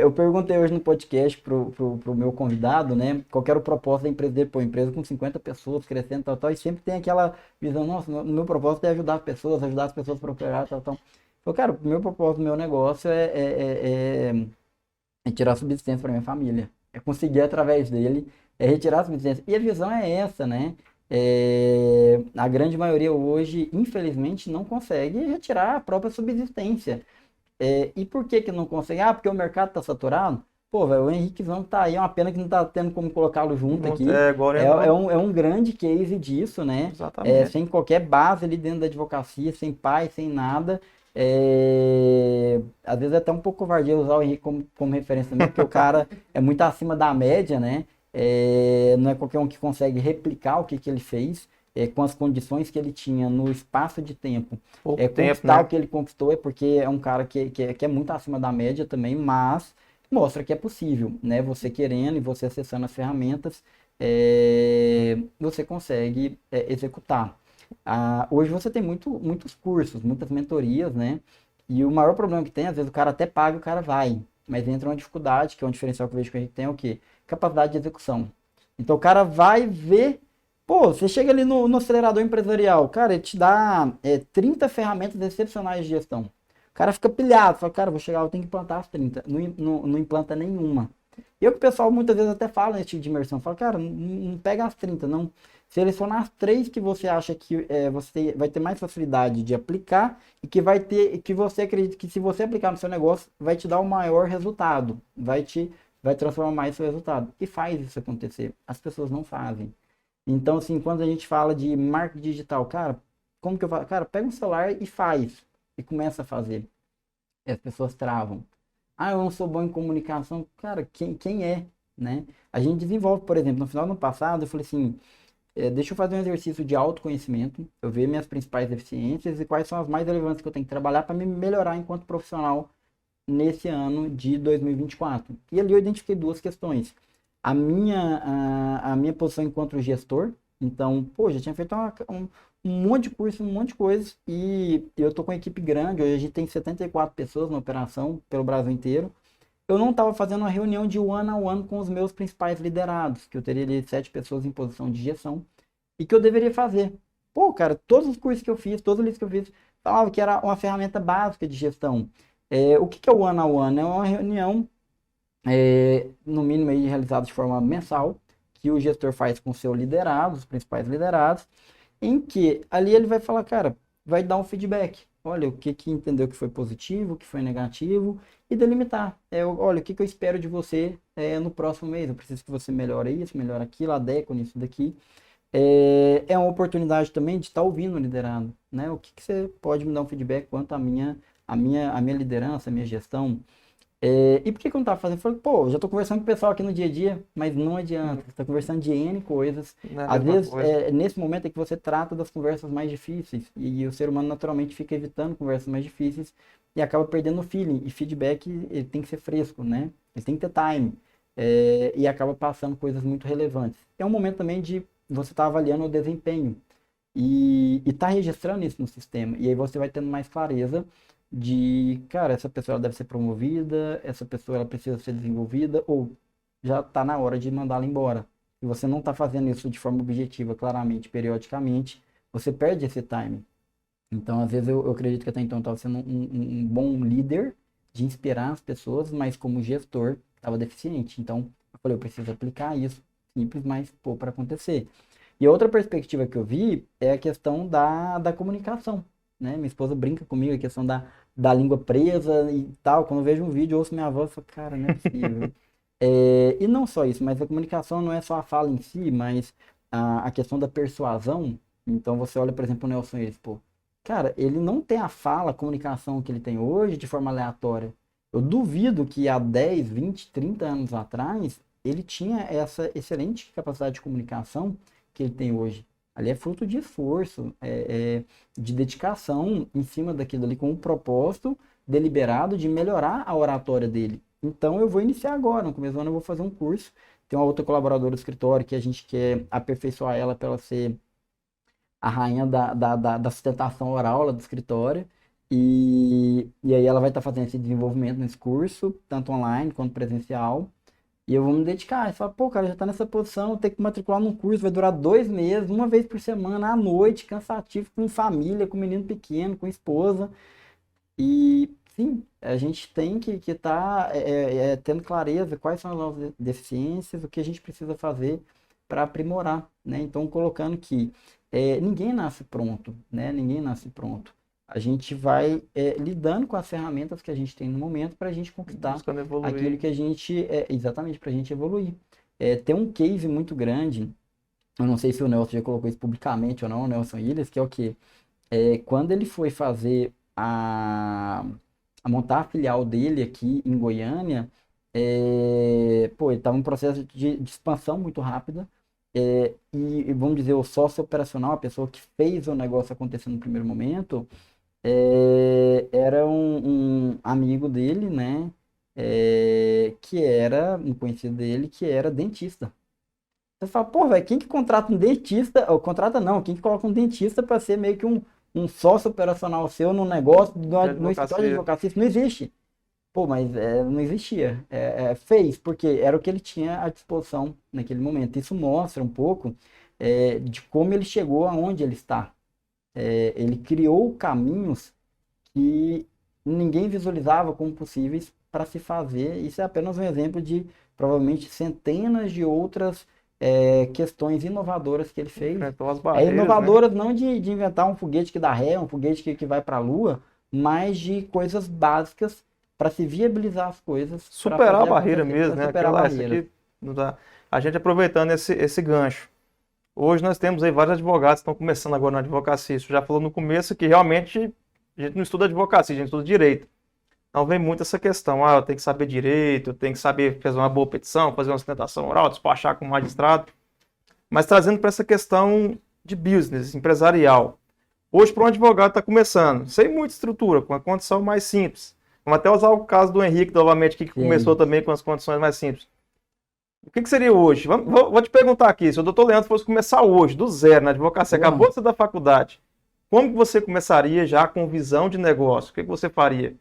Eu perguntei hoje no podcast pro meu convidado, né? Qual que era o propósito da empresa dele? Pô, empresa com 50 pessoas, crescendo, tal, e sempre tem aquela visão, nossa, o meu propósito é ajudar as pessoas a prosperar, tal. Falei, cara, o meu propósito do meu negócio é tirar subsistência para minha família. É conseguir através dele, retirar a subsistência. E a visão é essa, né? A grande maioria hoje, infelizmente, não consegue retirar a própria subsistência. E por que que não consegue? Porque o mercado está saturado? Pô, velho, o Henriquezão tá aí, é uma pena que não tá tendo como colocá-lo junto aqui. É, igual É, ele não. é um grande case disso, né? É, Exatamente. sem qualquer base ali dentro da advocacia, sem pai, sem nada. É, às vezes é até um pouco covardia usar o Henrique como referência também, porque o cara é muito acima da média, né? É, não é qualquer um que consegue replicar o que ele fez, com as condições que ele tinha no espaço de tempo. Pouco tempo, Conquistar o né? que ele conquistou é porque é um cara que é muito acima da média também, mas mostra que é possível, né? Você querendo e você acessando as ferramentas, você consegue executar. Hoje você tem muitos cursos, muitas mentorias, né? E o maior problema que tem, às vezes o cara até paga e o cara vai, mas entra uma dificuldade, que é um diferencial que eu vejo que a gente tem, é o quê? Capacidade de execução. Então o cara vai ver, pô, você chega ali no acelerador empresarial, cara, ele te dá 30 ferramentas excepcionais de gestão. O cara fica pilhado, fala, cara, vou chegar, eu tenho que implantar as 30. Não implanta nenhuma. E o que o pessoal muitas vezes até fala nesse tipo de imersão, fala, cara, não pega as 30, não. Seleciona as três que você acha que você vai ter mais facilidade de aplicar e que vai ter, que você acredita que se você aplicar no seu negócio, vai te dar o maior resultado, vai transformar mais seu resultado. E faz isso acontecer. As pessoas não fazem. Então, assim, quando a gente fala de marketing digital, cara, como que eu faço? Cara, pega um celular e faz. E começa a fazer. E as pessoas travam. Ah, eu não sou bom em comunicação. Cara, quem é, né? A gente desenvolve, por exemplo, no final do ano passado, eu falei assim, deixa eu fazer um exercício de autoconhecimento, eu ver minhas principais deficiências e quais são as mais relevantes que eu tenho que trabalhar para me melhorar enquanto profissional nesse ano de 2024. E ali eu identifiquei duas questões. A minha posição enquanto gestor, então, pô, já tinha feito um monte de curso, um monte de coisas, e eu tô com uma equipe grande, hoje a gente tem 74 pessoas na operação pelo Brasil inteiro. Eu não estava fazendo uma reunião de one-on-one com os meus principais liderados, que eu teria ali 7 pessoas em posição de gestão, e que eu deveria fazer. Pô, cara, todos os cursos que eu fiz, todos os livros que eu fiz, falava que era uma ferramenta básica de gestão. O que é o one-on-one? É uma reunião, no mínimo aí, realizada de forma mensal, que o gestor faz com o seu liderado, os principais liderados, em que ali ele vai falar, cara, vai dar um feedback. Olha, o que que entendeu que foi positivo, o que foi negativo, e delimitar. Olha, o que que eu espero de você no próximo mês. Eu preciso que você melhore isso, melhore aquilo, adeque nisso daqui. É uma oportunidade também de estar ouvindo o liderado, né? O que que você pode me dar um feedback quanto à minha liderança, à minha gestão? E por que que eu não tava fazendo? Eu falei, pô, eu já tô conversando com o pessoal aqui no dia a dia, mas não adianta. Você tá conversando de N coisas. Não é a Às mesma vezes, coisa. nesse momento é que você trata das conversas mais difíceis. E o ser humano naturalmente fica evitando conversas mais difíceis e acaba perdendo o feeling. E feedback, ele tem que ser fresco, né? Ele tem que ter time. E acaba passando coisas muito relevantes. É um momento também de você estar avaliando o desempenho e tá registrando isso no sistema. E aí você vai tendo mais clareza de, cara, essa pessoa ela deve ser promovida, essa pessoa ela precisa ser desenvolvida, ou já está na hora de mandá-la embora. Se você não está fazendo isso de forma objetiva, claramente, periodicamente, você perde esse time. Então, às vezes, eu acredito que até então estava sendo um bom líder de inspirar as pessoas, mas como gestor, estava deficiente. Então, eu falei, eu preciso aplicar isso, simples, mas pô, para acontecer. E outra perspectiva que eu vi é a questão da comunicação, né? Minha esposa brinca comigo, a questão da língua presa e tal. Quando eu vejo um vídeo, eu ouço minha voz e falo, cara, não é possível. E não só isso, mas a comunicação não é só a fala em si, mas a questão da persuasão. Então você olha, por exemplo, o Nelson Eires, pô, cara, ele não tem a fala, a comunicação que ele tem hoje de forma aleatória. Eu duvido que há 10, 20, 30 anos atrás ele tinha essa excelente capacidade de comunicação que ele tem hoje. Ali é fruto de esforço, de dedicação em cima daquilo ali, com um propósito deliberado de melhorar a oratória dele. Então eu vou iniciar agora, no começo do ano eu vou fazer um curso. Tem uma outra colaboradora do escritório que a gente quer aperfeiçoar ela para ela ser a rainha da sustentação oral lá do escritório. E aí ela vai estar fazendo esse desenvolvimento nesse curso, tanto online quanto presencial. E eu vou me dedicar. E fala, pô, cara, já tá nessa posição, tem que matricular num curso, vai durar 2 meses, uma vez por semana, à noite, cansativo, com família, com menino pequeno, com esposa. E sim, a gente tem que estar tendo clareza quais são as nossas deficiências, o que a gente precisa fazer para aprimorar, né? Então, colocando que ninguém nasce pronto, né? Ninguém nasce pronto. a gente vai lidando com as ferramentas que a gente tem no momento para a gente conquistar Buscando evoluir. aquilo que a gente, exatamente, para a gente evoluir. Tem um case muito grande, eu não sei se o Nelson já colocou isso publicamente ou não, o Nelson Ilhas, que é o quê? Quando ele foi fazer a montar a filial dele aqui em Goiânia, pô, ele estava em um processo de expansão muito rápida, e vamos dizer, o sócio operacional, a pessoa que fez o negócio acontecer no primeiro momento, era um amigo dele, né? Que era um conhecido dele, que era dentista. Você fala, pô, velho, quem que contrata um dentista, ou contrata não, quem que coloca um dentista para ser meio que um sócio operacional seu no negócio, no escritório de Advocacia. advocacia? Isso não existe. Pô, mas não existia. Fez, porque era o que ele tinha à disposição naquele momento. Isso mostra um pouco de como ele chegou aonde ele está. Ele criou caminhos que ninguém visualizava como possíveis para se fazer. Isso é apenas um exemplo de provavelmente centenas de outras questões inovadoras que ele fez. Enfrentou as barreiras, né? Inovadoras não de inventar um foguete que dá ré, um foguete que vai para a Lua, mas de coisas básicas para se viabilizar as coisas. Superar a barreira acontecer, mesmo, pra né? superar Aquela, essa barreiras. aqui não dá. A gente aproveitando esse gancho. Hoje nós temos aí vários advogados que estão começando agora na advocacia. Isso já falou no começo que realmente a gente não estuda advocacia, a gente estuda direito. Então vem muito essa questão, eu tenho que saber direito, eu tenho que saber fazer uma boa petição, fazer uma sustentação oral, despachar com o magistrado. Mas trazendo para essa questão de business, empresarial. Hoje, para um advogado está começando, sem muita estrutura, com uma condição mais simples. Vamos até usar o caso do Henrique, novamente, que começou também com as condições mais simples. O que seria hoje? Vou te perguntar aqui, se o doutor Leandro fosse começar hoje, do zero, na advocacia, acabou de sair da faculdade, como que você começaria já com visão de negócio? O que você faria?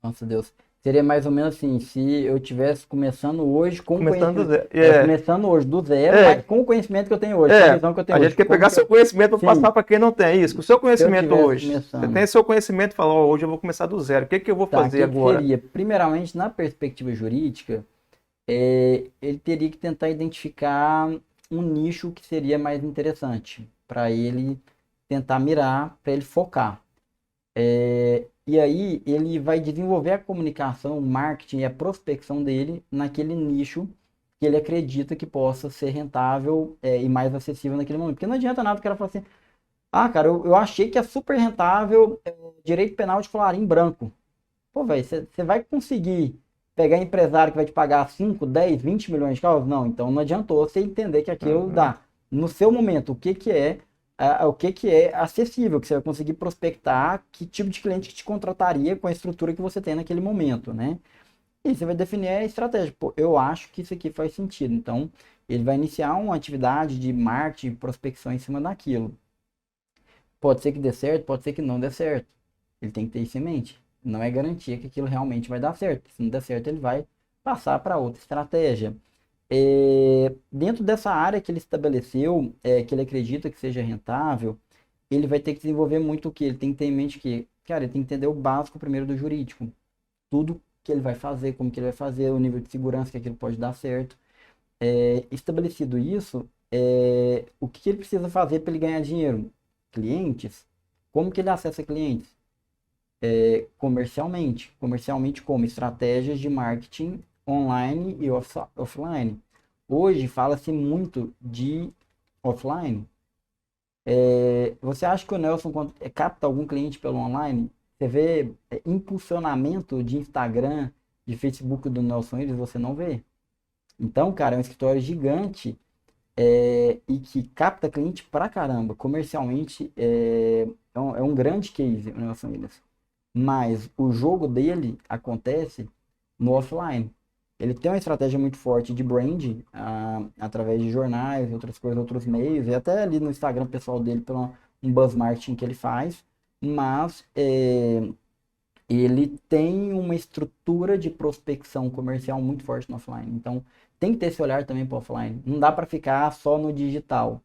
Nossa Deus. Seria mais ou menos assim, se eu estivesse começando hoje com Começando do conhecimento. zero. Começando hoje do zero, mas com o conhecimento que eu tenho hoje, com a visão que eu tenho A hoje. gente quer pegar seu conhecimento para passar para quem não tem isso. Com o seu conhecimento hoje, começando, você tem seu conhecimento e fala, hoje eu vou começar do zero. O que eu vou fazer agora? Seria, primeiramente, na perspectiva jurídica, ele teria que tentar identificar um nicho que seria mais interessante para ele tentar mirar, para ele focar. E aí ele vai desenvolver a comunicação, o marketing e a prospecção dele naquele nicho que ele acredita que possa ser rentável e mais acessível naquele momento. Porque não adianta nada o cara falar assim, cara, eu achei que é super rentável direito penal de colarinho branco. Pô, velho, você vai conseguir pegar empresário que vai te pagar 5, 10, 20 milhões de causas? Não, então não adiantou você entender que aquilo dá. No seu momento, o que é acessível, que você vai conseguir prospectar, que tipo de cliente que te contrataria com a estrutura que você tem naquele momento, né? E você vai definir a estratégia. Pô, eu acho que isso aqui faz sentido. Então, ele vai iniciar uma atividade de marketing, prospecção em cima daquilo. Pode ser que dê certo, pode ser que não dê certo. Ele tem que ter isso em mente. Não é garantia que aquilo realmente vai dar certo. Se não der certo, ele vai passar para outra estratégia. Dentro dessa área que ele estabeleceu, que ele acredita que seja rentável, ele vai ter que desenvolver muito o que? Ele tem que ter em mente que, cara, ele tem que entender o básico primeiro do jurídico. Tudo que ele vai fazer, como que ele vai fazer, o nível de segurança que aquilo pode dar certo. Estabelecido isso, o que ele precisa fazer para ele ganhar dinheiro? Clientes. Como que ele acessa clientes? Comercialmente. Comercialmente como? Estratégias de marketing online e offline. Hoje fala-se muito de offline. Você acha que o Nelson capta algum cliente pelo online? Você vê impulsionamento de Instagram, de Facebook do Nelson Williams, você não vê. Então, cara, é um escritório gigante e que capta cliente pra caramba. Comercialmente é um grande case o Nelson Williams. Mas o jogo dele acontece no offline. Ele tem uma estratégia muito forte de brand, através de jornais, outras coisas, outros meios, e até ali no Instagram pessoal dele, pelo um buzz marketing que ele faz, mas ele tem uma estrutura de prospecção comercial muito forte no offline. Então, tem que ter esse olhar também para o offline. Não dá para ficar só no digital.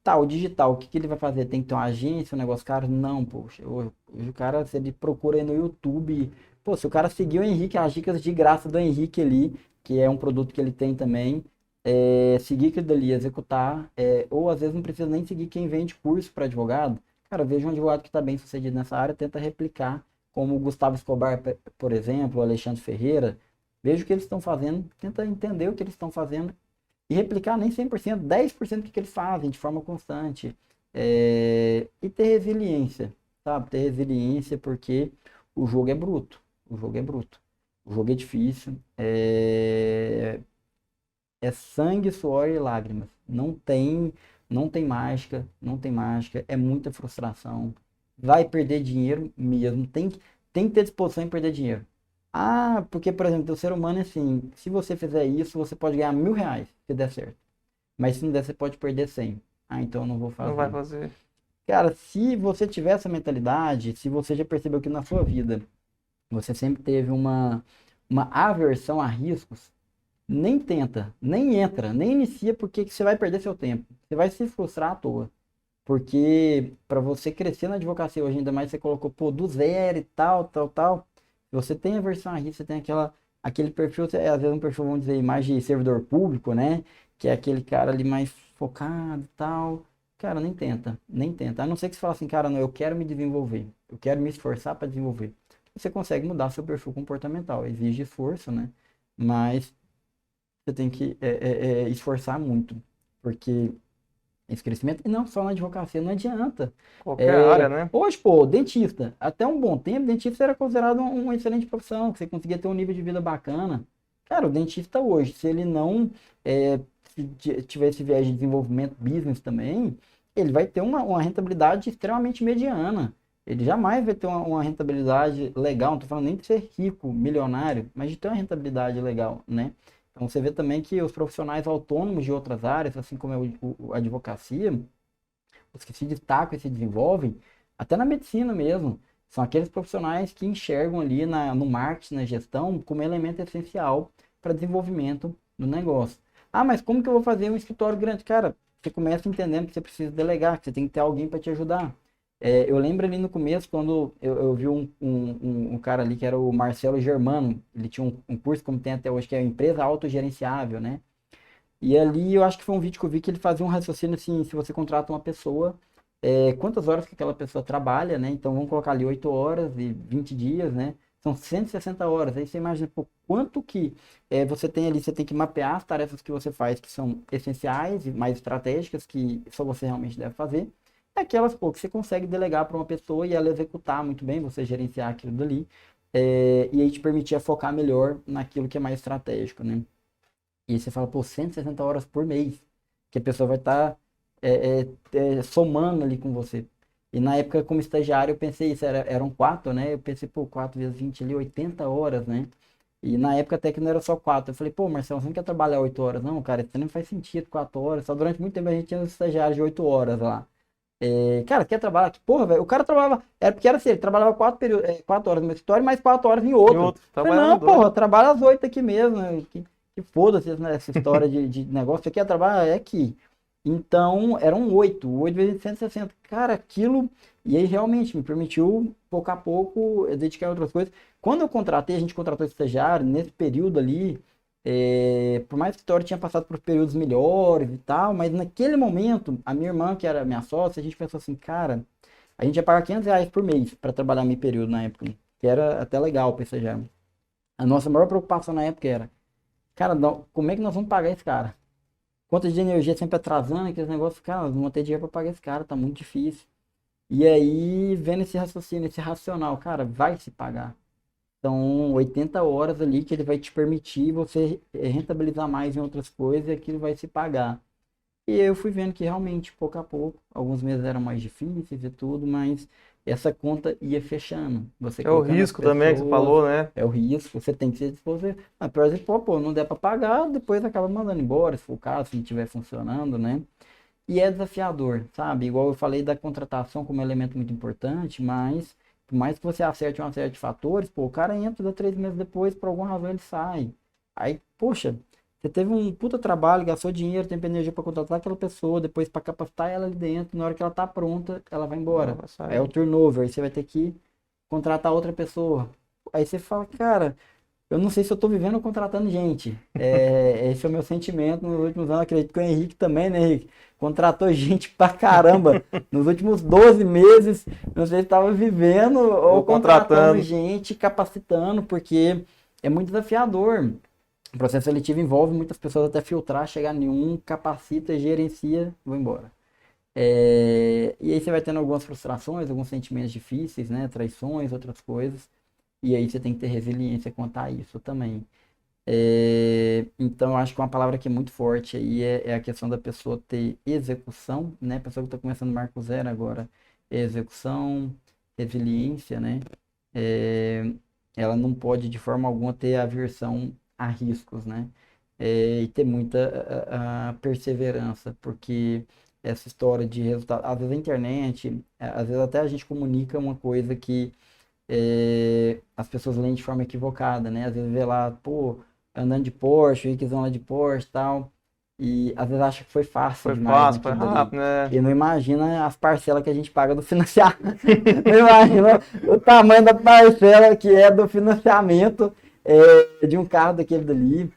Tá, o digital, o que ele vai fazer? Tem que ter uma agência, um negócio caro? Não, poxa. Hoje o cara, se ele procura aí no YouTube, pô, se o cara seguir o Henrique, as dicas de graça do Henrique ali, que é um produto que ele tem também, seguir aquilo dali, executar, ou às vezes não precisa nem seguir quem vende curso para advogado. Cara, veja um advogado que está bem sucedido nessa área, tenta replicar, como o Gustavo Escobar, por exemplo, o Alexandre Ferreira. Veja o que eles estão fazendo, tenta entender o que eles estão fazendo e replicar nem 100%, 10% do que eles fazem de forma constante. E ter resiliência, sabe? Ter resiliência porque o jogo é bruto. O jogo é bruto. O jogo é difícil. É sangue, suor e lágrimas. Não tem mágica, não tem mágica. É muita frustração. Vai perder dinheiro mesmo. Tem que ter disposição em perder dinheiro. Ah, porque, por exemplo, o ser humano é assim, se você fizer isso, você pode ganhar R$ 1.000 se der certo. Mas se não der, você pode perder 100. Ah, então eu não vou Não vai fazer. fazer. Cara, se você tiver essa mentalidade, se você já percebeu que na sua vida você sempre teve uma aversão a riscos, nem tenta, nem entra, nem inicia, porque que você vai perder seu tempo. Você vai se frustrar à toa. Porque para você crescer na advocacia hoje, ainda mais você colocou, pô, do zero e tal, tal, tal. Você tem aversão a risco, você tem aquele perfil, às vezes um perfil, vamos dizer, mais de servidor público, né? Que é aquele cara ali mais focado e tal. Cara, nem tenta, nem tenta. A não ser que você fale assim, cara, não, eu quero me desenvolver, eu quero me esforçar para desenvolver. Você consegue mudar seu perfil comportamental, exige esforço, né? Mas você tem que esforçar muito, porque esse crescimento, e não só na advocacia, não adianta. Qualquer área, né? Hoje, pô, dentista, até um bom tempo, dentista era considerado uma excelente profissão, que você conseguia ter um nível de vida bacana. Cara, o dentista hoje, se ele não tiver esse viés de desenvolvimento business também, ele vai ter uma rentabilidade extremamente mediana. Ele jamais vai ter uma rentabilidade legal, não estou falando nem de ser rico, milionário, mas de ter uma rentabilidade legal, né? Então você vê também que os profissionais autônomos de outras áreas, assim como é a advocacia, os que se destacam e se desenvolvem, até na medicina mesmo, são aqueles profissionais que enxergam ali no marketing, na gestão, como elemento essencial para desenvolvimento do negócio. Ah, mas como que eu vou fazer um escritório grande? Cara, você começa entendendo que você precisa delegar, que você tem que ter alguém para te ajudar. Eu lembro ali no começo, quando eu vi um cara ali que era o Marcelo Germano, ele tinha um curso, como tem até hoje, que é a empresa autogerenciável, né? E ali eu acho que foi um vídeo que eu vi que ele fazia um raciocínio assim, se você contrata uma pessoa, quantas horas que aquela pessoa trabalha, né? Então vamos colocar ali 8 horas e 20 dias, né? São 160 horas. Aí você imagina, pô, quanto que você tem ali, você tem que mapear as tarefas que você faz, que são essenciais e mais estratégicas, que só você realmente deve fazer. É aquelas, pô, que você consegue delegar para uma pessoa e ela executar muito bem, você gerenciar aquilo dali, e aí te permitir focar melhor naquilo que é mais estratégico, né? E aí você fala, pô, 160 horas por mês, que a pessoa vai estar somando ali com você. E na época, como estagiário, eu pensei isso, eram 4, né? Eu pensei, pô, 4 vezes 20 ali, 80 horas, né? E na época até que não era só 4. Eu falei, pô, Marcelo, você não quer trabalhar 8 horas? Não, cara, isso não faz sentido, 4 horas. Só durante muito tempo a gente tinha uns estagiários de 8 horas lá. Cara, quer trabalhar aqui? Porra, velho, o cara trabalhava, era porque era assim, ele trabalhava 4 horas no meu escritório, mais 4 horas em E outro. outro, Eu falei, trabalhando não, em dois. porra, trabalha às 8 aqui mesmo, né? Que foda-se né, essa história de negócio, você quer trabalhar é aqui. Então, eram 8 vezes 160. Cara, aquilo, e aí realmente me permitiu, pouco a pouco, eu dedicar a outras coisas. Quando eu contratei, a gente contratou esse estagiário, nesse período ali, por mais que a história tinha passado por períodos melhores e tal, mas naquele momento, a minha irmã, que era minha sócia, a gente pensou assim, cara, a gente ia pagar R$ 500 por mês para trabalhar meio período na época, né? Que era até legal para estagiário. A nossa maior preocupação na época era, cara, como é que nós vamos pagar esse cara? Conta de energia sempre atrasando, aqueles negócios, cara, nós não vamos ter dinheiro para pagar esse cara, tá muito difícil. E aí, vendo esse raciocínio, esse racional, cara, vai se pagar. São 80 horas ali que ele vai te permitir você rentabilizar mais em outras coisas e aquilo vai se pagar. E eu fui vendo que realmente, pouco a pouco, alguns meses eram mais difíceis e tudo, mas essa conta ia fechando. Você É o colocando as risco também que você pessoas, falou, né? é o risco, você tem que ser disposto. Ah, por exemplo, pô, não der para pagar, depois acaba mandando embora, se for o caso, se não estiver funcionando, né? E é desafiador, sabe? Igual eu falei da contratação como elemento muito importante, mas por mais que você acerte uma série de fatores, pô, o cara entra 3 meses depois, por alguma razão ele sai. Aí, poxa, você teve um puta trabalho, gastou dinheiro, tempo e energia para contratar aquela pessoa, depois para capacitar ela ali dentro, na hora que ela tá pronta, ela vai Ela embora. vai Aí é o sair. turnover, aí você vai ter que contratar outra pessoa. Aí você fala, cara, eu não sei se eu tô vivendo ou contratando gente. Esse é o meu sentimento nos últimos anos. Acredito que o Henrique também, né, Henrique? Contratou gente pra caramba. Nos últimos 12 meses, não sei se estava vivendo ou Ou contratando contratando. gente, capacitando, porque é muito desafiador. O processo seletivo envolve muitas pessoas até filtrar, chegar em um, capacita, gerencia, vou embora. E aí você vai tendo algumas frustrações, alguns sentimentos difíceis, né? Traições, outras coisas. E aí você tem que ter resiliência quanto a isso também. Então, eu acho que uma palavra que é muito forte aí é a questão da pessoa ter execução, né? A pessoa que está começando Marco Zero agora, execução, resiliência, né? É, ela não pode de forma alguma ter aversão a riscos, né? E ter muita a perseverança, porque essa história de resultado, às vezes a internet, às vezes até a gente comunica uma coisa que as pessoas leem de forma equivocada, né? Às vezes vê lá, pô, andando de Porsche, Rickzão lá de Porsche e tal, e às vezes acha que foi fácil Foi demais fácil, foi naquilo dali. rápido, né? E não imagina as parcelas que a gente paga do financiamento. Não imagina o tamanho da parcela que é do financiamento de um carro daquele dali.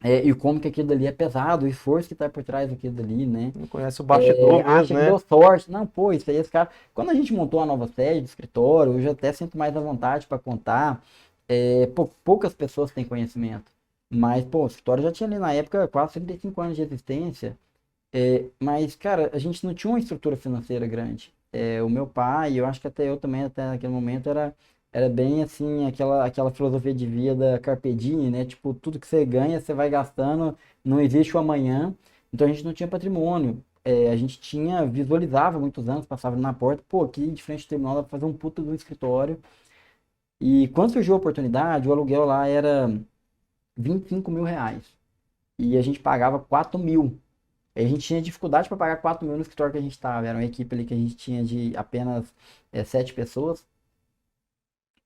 E como que aquilo dali é pesado, o esforço que está por trás daquilo dali, né? Não conhece o bastidor Acha mesmo, que né? deu sorte. Não, pô, isso aí, esse cara. Quando a gente montou a nova sede do escritório, eu já até sinto mais à vontade para contar. Poucas pessoas têm conhecimento. Mas, pô, o escritório já tinha ali na época quase 35 anos de existência. Mas, cara, a gente não tinha uma estrutura financeira grande. O meu pai, eu acho que até eu também, até naquele momento, era bem assim, aquela filosofia de vida carpe diem, né? Tipo, tudo que você ganha, você vai gastando, não existe o amanhã. Então a gente não tinha patrimônio. A gente visualizava muitos anos, passava na porta, pô, aqui de frente ao terminal dá pra fazer um puta do escritório. E quando surgiu a oportunidade, o aluguel lá era R$ 25.000. E a gente pagava 4.000. A gente tinha dificuldade para pagar 4.000 no escritório que a gente estava. Era uma equipe ali que a gente tinha de apenas 7 pessoas.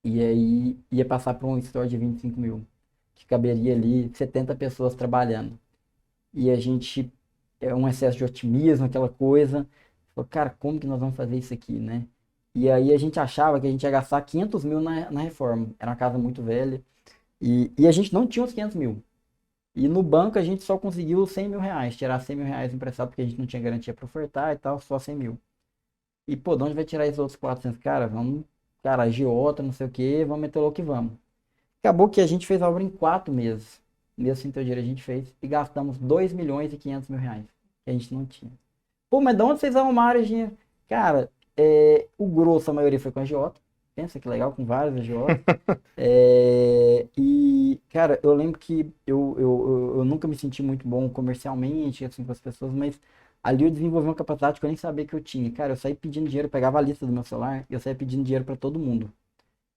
E aí ia passar para um escritório de 25.000, que caberia ali 70 pessoas trabalhando. E a gente, um excesso de otimismo, aquela coisa. Falou, cara, como que nós vamos fazer isso aqui, né? E aí a gente achava que a gente ia gastar 500.000 na reforma. Era uma casa muito velha. E a gente não tinha os 500.000. E no banco a gente só conseguiu R$ 100.000, tirar R$ 100.000 emprestado porque a gente não tinha garantia para ofertar e tal, só 100.000. E pô, de onde vai tirar esses outros 400? Cara, vamos, cara, agiota, não sei o que, vamos meter o que vamos. Acabou que a gente fez a obra em 4 meses. Mesmo sem ter o dinheiro a gente fez e gastamos R$ 2.500.000, que a gente não tinha. Pô, mas de onde vocês arrumaram esse dinheiro? Cara, o grosso, a maioria foi com a agiota. Pensa que legal, com vários agiotas. Cara, eu lembro que eu nunca me senti muito bom comercialmente, assim, com as pessoas, mas ali eu desenvolvi uma capacidade que eu nem sabia que eu tinha. Cara, eu saí pedindo dinheiro, eu pegava a lista do meu celular e eu saía pedindo dinheiro pra todo mundo.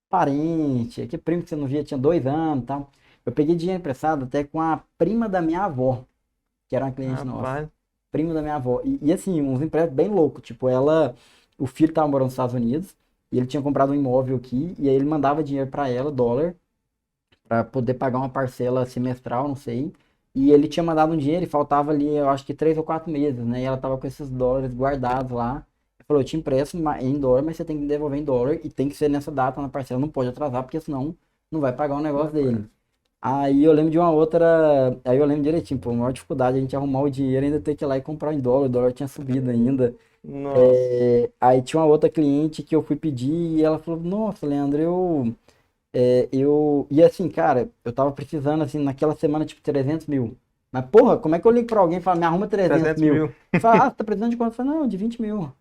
Parente, que primo que você não via, tinha 2 anos e tal. Eu peguei dinheiro emprestado até com a prima da minha avó, que era uma cliente nossa. Rapaz, Primo da minha avó. Assim, uns empréstimos bem loucos. Tipo, o filho tava morando nos Estados Unidos e ele tinha comprado um imóvel aqui e aí ele mandava dinheiro pra ela, dólar, para poder pagar uma parcela semestral, não sei. E ele tinha mandado um dinheiro e faltava ali, eu acho que 3 ou 4 meses, né? E ela tava com esses dólares guardados lá. Ele falou, eu te empresto em dólar, mas você tem que me devolver em dólar e tem que ser nessa data na parcela, não pode atrasar, porque senão não vai pagar o negócio dele. Aí eu lembro de uma outra, aí eu lembro direitinho, pô, a maior dificuldade a gente arrumar o dinheiro e ainda ter que ir lá e comprar em dólar, o dólar tinha subido ainda. nossa. Aí tinha uma outra cliente que eu fui pedir e ela falou, nossa, Leandro, e assim, cara, eu tava precisando, assim, naquela semana, tipo, 300.000. Mas, porra, como é que eu ligo pra alguém e falo, me arruma 300 300 mil? mil. Fala, você tá precisando de quanto? Eu falo, não, de 20.000.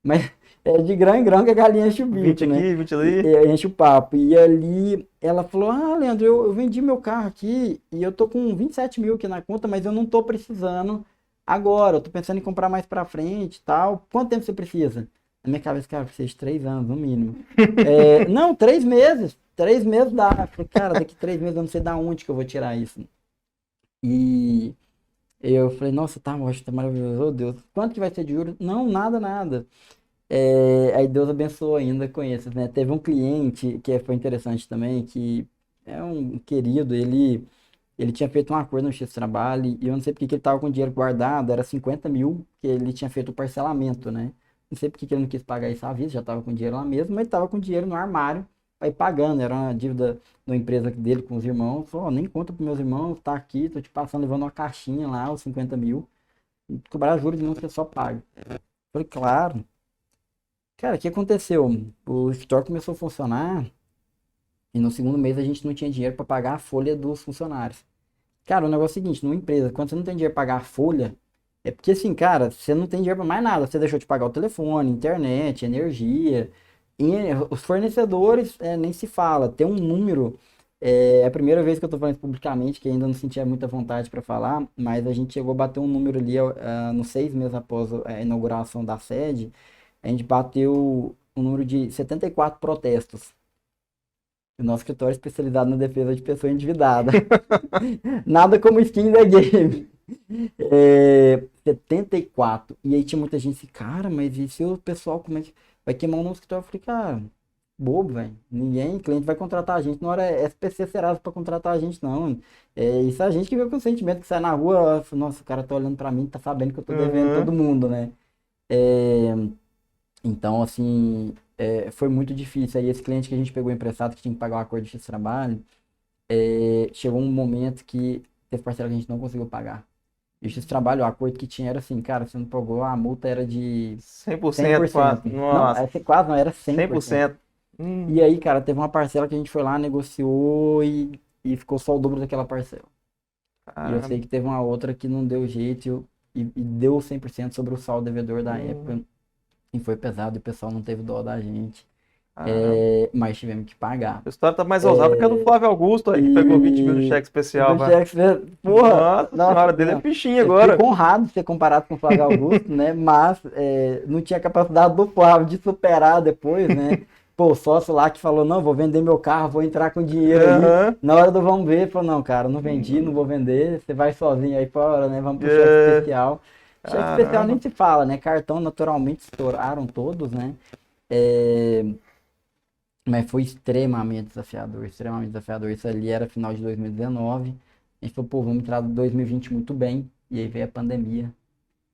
Mas é de grão em grão que a galinha enche o 20 bico, né? aqui, 20 ali. Enche o papo. E ali, ela falou, Leandro, eu vendi meu carro aqui e eu tô com 27.000 aqui na conta, mas eu não tô precisando agora. Eu tô pensando em comprar mais pra frente e tal. Quanto tempo você precisa? Na minha cabeça, cara, precisa de 3 anos, no mínimo. Não, 3 meses. 3 meses dá. Eu falei, cara, daqui 3 meses eu não sei da onde que eu vou tirar isso. E eu falei, nossa, tá ótimo, tá maravilhoso. Oh, Deus, quanto que vai ser de juros? Não, nada, nada. Aí Deus abençoou ainda com isso, né? Teve um cliente que foi interessante também, que é um querido, ele tinha feito um acordo no X Trabalho e eu não sei porque que ele tava com dinheiro guardado, era 50.000, que ele tinha feito o parcelamento, né? Não sei porque que ele não quis pagar isso à vista, já tava com dinheiro lá mesmo, mas ele tava com dinheiro no armário ir pagando. Era uma dívida de uma empresa dele com os irmãos. Falou, nem conta pros meus irmãos, tá aqui, tô te passando, levando uma caixinha lá, os 50 mil. Cobrar juros não, você só paga. Falei, claro. Cara, o que aconteceu? O escritório começou a funcionar e no segundo mês a gente não tinha dinheiro para pagar a folha dos funcionários. Cara, o negócio é o seguinte, numa empresa, quando você não tem dinheiro para pagar a folha, é porque assim, cara, você não tem dinheiro para mais nada. Você deixou de pagar o telefone, internet, energia. E os fornecedores, nem se fala. Tem um número, é a primeira vez que eu tô falando isso publicamente, que ainda não sentia muita vontade para falar, mas a gente chegou a bater um número ali, nos 6 meses após a inauguração da sede, a gente bateu um número de 74 protestos. O nosso escritório é especializado na defesa de pessoa endividada. Nada como skin da game. 74. E aí tinha muita gente assim, cara, mas e se o pessoal como é que vai queimar o nosso escritório? Eu falei, cara, bobo, velho. Ninguém, cliente vai contratar a gente, não era SPC Serasa pra contratar a gente, não. Isso a gente que vê com o sentimento que sai na rua, nossa, o cara tá olhando pra mim, tá sabendo que eu tô devendo todo mundo, né? É, então, assim, foi muito difícil. Aí esse cliente que a gente pegou emprestado, que tinha que pagar um acordo de X-Trabalho, chegou um momento que teve parcela que a gente não conseguiu pagar. E o X-Trabalho, o acordo que tinha era assim, cara, você não pagou, a multa era de 100% quase. 100%. Não, Nossa, quase não, era 100%. 100%. E aí, cara, teve uma parcela que a gente foi lá, negociou e ficou só o dobro daquela parcela. E eu sei Caramba. que teve uma outra que não deu jeito e deu 100% sobre o saldo devedor da época. E foi pesado e o pessoal não teve dó da gente. Caramba. Mas tivemos que pagar. A história tá mais ousada que a do Flávio Augusto aí, que pegou 20 mil de cheque especial, do vai. cheque, porra, Nossa senhora, dele é não. fichinha Eu agora. fico honrado de ser comparado com o Flávio Augusto, né? Mas não tinha capacidade do Flávio de superar depois, né? Pô, o sócio lá que falou, não, vou vender meu carro, vou entrar com dinheiro aí. Aham. Na hora do vamos ver, falou, não, cara, não vendi, não vou vender, você vai sozinho aí fora, né? Vamos pro cheque É. especial. Cheque especial nem Caramba. se fala, né? Cartão naturalmente estouraram todos, né? É, mas foi extremamente desafiador, extremamente desafiador. Isso ali era final de 2019. A gente falou, pô, vamos entrar em 2020 muito bem. E aí veio a pandemia.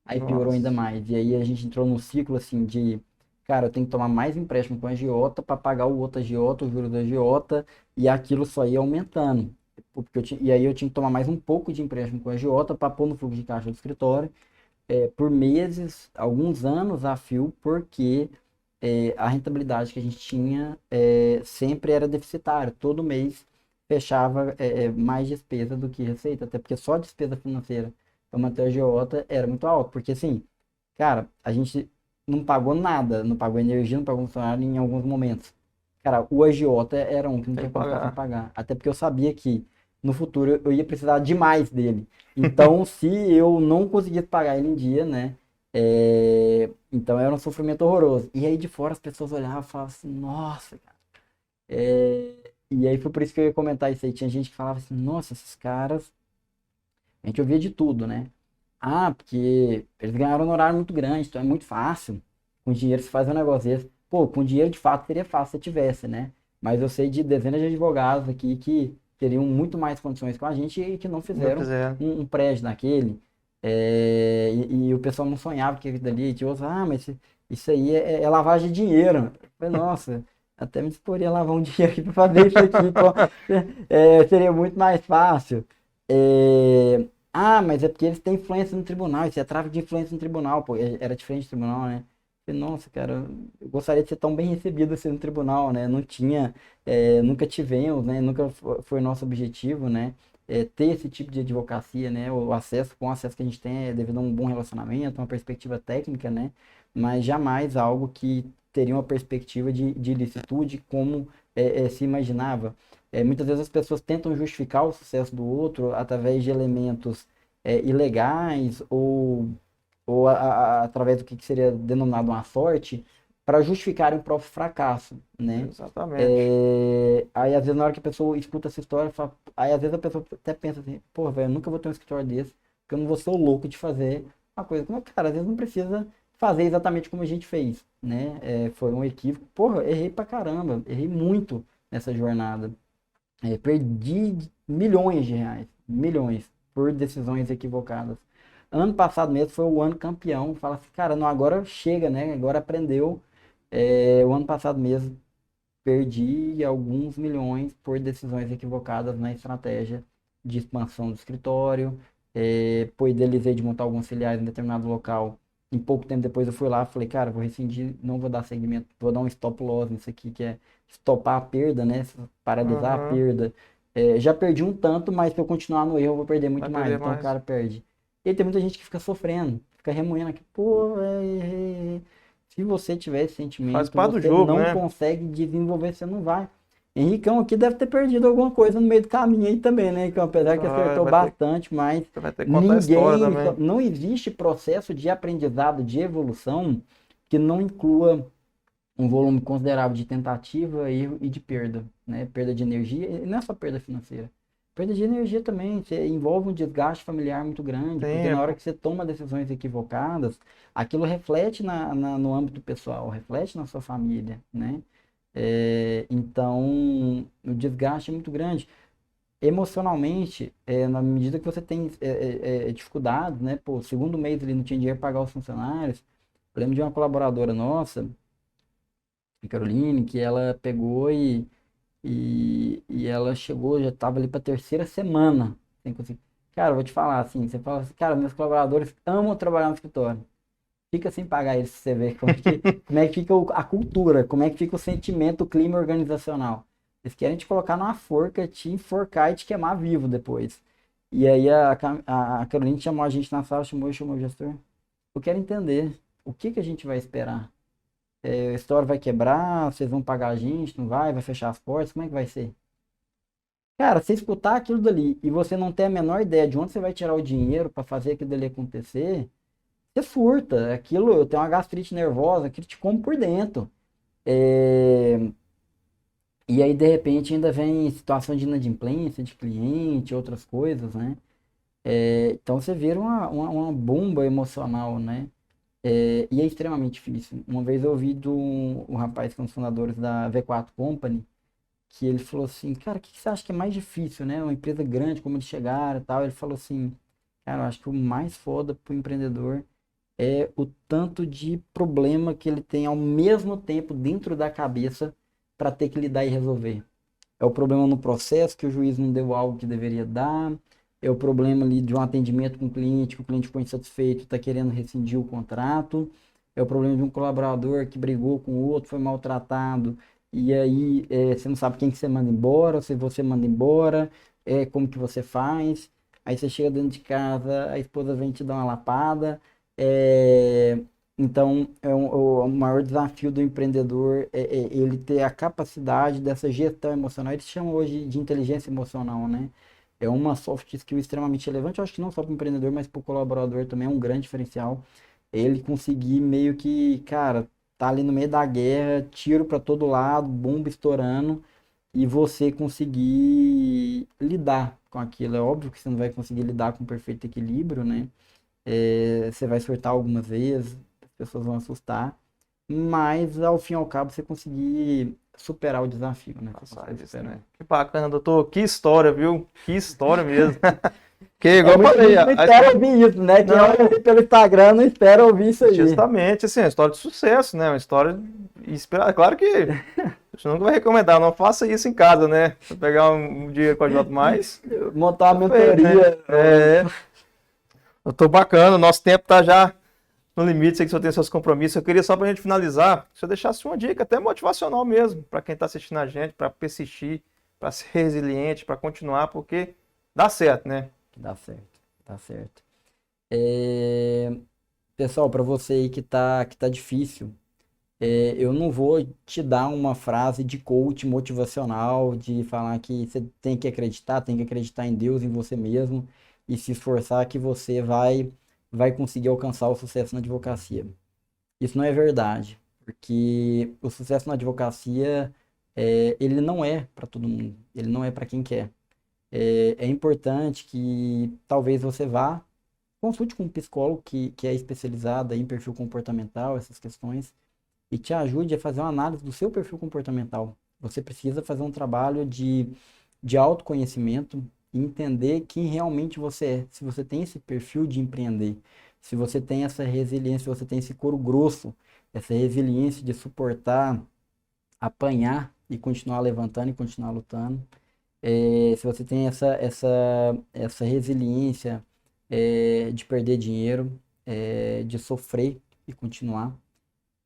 Aí piorou ainda Nossa. mais. E aí a gente entrou num ciclo assim de, cara, eu tenho que tomar mais empréstimo com a agiota para pagar o outro agiota, o juros do agiota, e aquilo só ia aumentando. Porque e aí eu tinha que tomar mais um pouco de empréstimo com a agiota para pôr no fluxo de caixa do escritório, por meses, alguns anos a fio, porque a rentabilidade que a gente tinha sempre era deficitária. Todo mês fechava mais despesa do que receita, até porque só a despesa financeira para manter a agiota era muito alta, porque assim, cara, a gente não pagou nada, não pagou energia, não pagou funcionário em alguns momentos. Cara, o agiota era um que não Tem tinha que como ficar sem pagar. pagar, até porque eu sabia que no futuro eu ia precisar demais dele. Então, se eu não conseguisse pagar ele em dia, né? Então era um sofrimento horroroso. E aí de fora as pessoas olhavam e falavam assim, nossa, cara. E aí foi por isso que eu ia comentar isso aí. Tinha gente que falava assim, nossa, esses caras. A gente ouvia de tudo, né? Ah, porque eles ganharam um honorário muito grande, então é muito fácil. Com dinheiro se faz um negócio desse. Pô, com dinheiro de fato seria fácil se tivesse, né? Mas eu sei de dezenas de advogados aqui que teriam muito mais condições com a gente e que não Não fizeram fizeram. um prédio naquele. E o pessoal não sonhava que aquilo dali, tipo, mas isso aí é lavagem de dinheiro. Eu falei, nossa, até me disporia a lavar um dinheiro aqui para fazer isso aqui, então, seria muito mais fácil. Mas é porque eles têm influência no tribunal, isso é tráfico de influência no tribunal, pô, era diferente do tribunal, né? Falei, nossa, cara, eu gostaria de ser tão bem recebido assim no tribunal, né? Não tinha, nunca tivemos, né? Nunca foi nosso objetivo, né? Ter esse tipo de advocacia, né? Com o acesso que a gente tem é devido a um bom relacionamento, uma perspectiva técnica, né? Mas jamais algo que teria uma perspectiva de licitude como se imaginava. Muitas vezes as pessoas tentam justificar o sucesso do outro através de elementos ilegais ou através do que seria denominado uma sorte para justificar o próprio fracasso, né? Exatamente. Aí às vezes na hora que a pessoa escuta essa história, aí às vezes a pessoa até pensa assim, pô, velho, eu nunca vou ter um escritório desse, porque eu não vou ser o louco de fazer uma coisa. Como, cara, às vezes não precisa fazer exatamente como a gente fez, né? Foi um equívoco. Porra, errei pra caramba, errei muito nessa jornada. Perdi milhões de reais, milhões, por decisões equivocadas. Ano passado mesmo foi o ano campeão. Fala assim, cara, não, agora chega, né? Agora aprendeu. O ano passado mesmo perdi alguns milhões por decisões equivocadas na estratégia de expansão do escritório, por idealizei de montar alguns filiais em determinado local. Em pouco tempo depois eu fui lá e falei, cara, vou rescindir, não vou dar segmento, vou dar um stop loss nisso aqui, que é stopar a perda, né? Paralisar a Aham. perda. Já perdi um tanto, mas se eu continuar no erro, eu vou perder Vai muito mais. perder Então o mais. cara perde. E aí tem muita gente que fica sofrendo, fica remoendo aqui, pô, se você tiver esse Faz sentimento, parte do você jogo, não né? consegue desenvolver, você não vai. Henricão aqui deve ter perdido alguma coisa no meio do caminho aí também, né, Henricão? Apesar que Vai, acertou vai ter, bastante, mas vai ter que contar a história ninguém, também. não existe processo de aprendizado, de evolução que não inclua um volume considerável de tentativa, erro e de perda, né? Perda de energia, e não é só perda financeira. Perda de energia também, você envolve um desgaste familiar muito grande, porque na hora Tempo. que você toma decisões equivocadas, aquilo reflete no âmbito pessoal, reflete na sua família, né? Então, o desgaste é muito grande. Emocionalmente, na medida que você tem dificuldades, né? Pô, segundo mês ele não tinha dinheiro para pagar os funcionários. Eu lembro de uma colaboradora nossa, a Caroline, que ela pegou e ela chegou, já estava ali para a terceira semana. Sem conseguir. Cara, eu vou te falar assim, você fala assim, cara, meus colaboradores amam trabalhar no escritório. Fica sem pagar eles, pra você ver como é que fica a cultura, como é que fica o sentimento, o clima organizacional. Eles querem te colocar numa forca, te enforcar e te queimar vivo depois. E aí a Caroline chamou a gente na sala, chamou o gestor. Eu quero entender o que a gente vai esperar. A história vai quebrar, vocês vão pagar a gente, não vai fechar as portas, como é que vai ser? Cara, você escutar aquilo dali e você não ter a menor ideia de onde você vai tirar o dinheiro para fazer aquilo dali acontecer, você furta. Aquilo, eu tenho uma gastrite nervosa, aquilo te come por dentro. É, E aí, de repente, ainda vem situação de inadimplência de cliente, outras coisas, né? Então você vira uma bomba emocional, né? E é extremamente difícil. Uma vez eu ouvi de um rapaz que é um dos fundadores da V4 Company, que ele falou assim, cara, o que você acha que é mais difícil, né? Uma empresa grande, como eles chegaram e tal. Ele falou assim, cara, eu acho que o mais foda pro empreendedor é o tanto de problema que ele tem ao mesmo tempo dentro da cabeça para ter que lidar e resolver. É o problema no processo, que o juiz não deu algo que deveria dar. É o problema ali de um atendimento com o cliente, que o cliente ficou insatisfeito, está querendo rescindir o contrato. É o problema de um colaborador que brigou com o outro, foi maltratado. E aí você não sabe quem que você manda embora, se você manda embora, como que você faz. Aí você chega dentro de casa, a esposa vem te dar uma lapada. É, então, o maior desafio do empreendedor é ele ter a capacidade dessa gestão emocional. Eles chamam hoje de inteligência emocional, né? É uma soft skill extremamente relevante. Eu acho que não só para o empreendedor, mas para o colaborador também é um grande diferencial. Ele conseguir meio que, cara, tá ali no meio da guerra, tiro para todo lado, bomba estourando, e você conseguir lidar com aquilo. É óbvio que você não vai conseguir lidar com perfeito equilíbrio, né? Você vai surtar algumas vezes, as pessoas vão assustar, mas ao fim e ao cabo você conseguir superar o desafio, né? Você Passar consegue isso, superar. né? Que bacana, doutor. Que história, viu? Que história mesmo. Que igual eu Muita falei, gente não espera ouvir isso, né? Quem olha não, ali pelo Instagram não espera ouvir isso aí. justamente, assim, é uma história de sucesso, né? Uma história inspirada. Claro que você nunca vai recomendar, não faça isso em casa, né? Se pegar um dinheiro com a J mais, Montar uma tá feito, né? mentoria. É, eu tô bacana, o nosso tempo tá já no limite, sei que você tem seus compromissos. Eu queria só pra gente finalizar, se eu deixasse uma dica até motivacional mesmo, para quem tá assistindo a gente, para persistir, para ser resiliente, para continuar, porque dá certo, né? Dá certo, dá certo. É, Pessoal, para você aí que tá difícil, eu não vou te dar uma frase de coach motivacional, de falar que você tem que acreditar em Deus, em você mesmo e se esforçar que você vai conseguir alcançar o sucesso na advocacia. Isso não é verdade, porque o sucesso na advocacia, ele não é para todo mundo, ele não é para quem quer. É importante que talvez você vá, consulte com um psicólogo que é especializado em perfil comportamental, essas questões, e te ajude a fazer uma análise do seu perfil comportamental. Você precisa fazer um trabalho de autoconhecimento e entender quem realmente você é. Se você tem esse perfil de empreender, se você tem essa resiliência, se você tem esse couro grosso, essa resiliência de suportar, apanhar e continuar levantando e continuar lutando. Se você tem essa resiliência de perder dinheiro, de sofrer e continuar.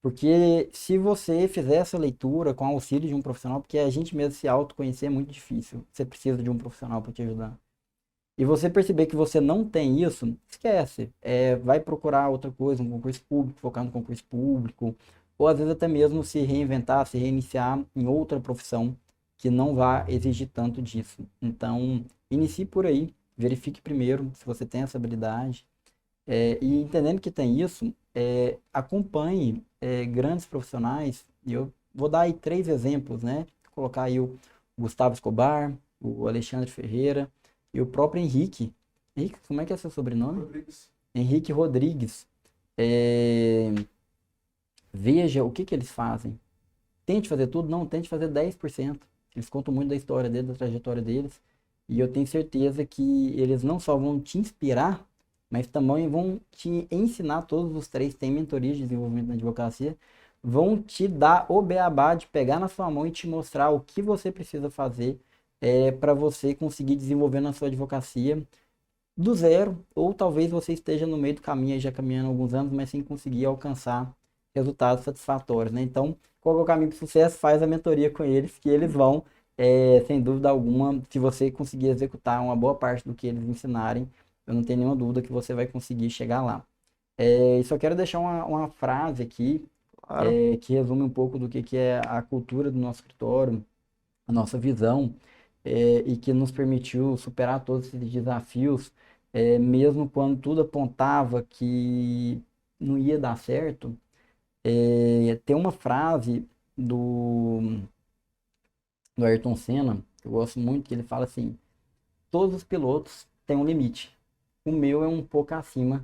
Porque se você fizer essa leitura com auxílio de um profissional, porque a gente mesmo se autoconhecer é muito difícil, você precisa de um profissional para te ajudar. E você perceber que você não tem isso, esquece. Vai procurar outra coisa, um concurso público, focar no concurso público, ou às vezes até mesmo se reinventar, se reiniciar em outra profissão que não vá exigir tanto disso. Então, inicie por aí, verifique primeiro se você tem essa habilidade. E entendendo que tem isso, acompanhe grandes profissionais. E eu vou dar aí 3 exemplos, né? Vou colocar aí o Gustavo Escobar, o Alexandre Ferreira e o próprio Henrique. Henrique, como é que é seu sobrenome? Rodrigues. Henrique Rodrigues. É, Veja o que eles fazem. Tente fazer tudo? Não, tente fazer 10%. Eles contam muito da história deles, da trajetória deles. E eu tenho certeza que eles não só vão te inspirar, mas também vão te ensinar. Todos os 3 têm mentoria de desenvolvimento na advocacia, vão te dar o beabá de pegar na sua mão e te mostrar o que você precisa fazer para você conseguir desenvolver na sua advocacia do zero, ou talvez você esteja no meio do caminho, aí já caminhando há alguns anos, mas sem conseguir alcançar resultados satisfatórios, né? Então, qual é o caminho para o sucesso? Faz a mentoria com eles, que eles vão, sem dúvida alguma, se você conseguir executar uma boa parte do que eles ensinarem, eu não tenho nenhuma dúvida que você vai conseguir chegar lá. E só quero deixar uma frase aqui, Claro. que resume um pouco do que é a cultura do nosso escritório, a nossa visão, e que nos permitiu superar todos esses desafios, mesmo quando tudo apontava que não ia dar certo. Tem uma frase do Ayrton Senna, que eu gosto muito, que ele fala assim: todos os pilotos têm um limite. O meu é um pouco acima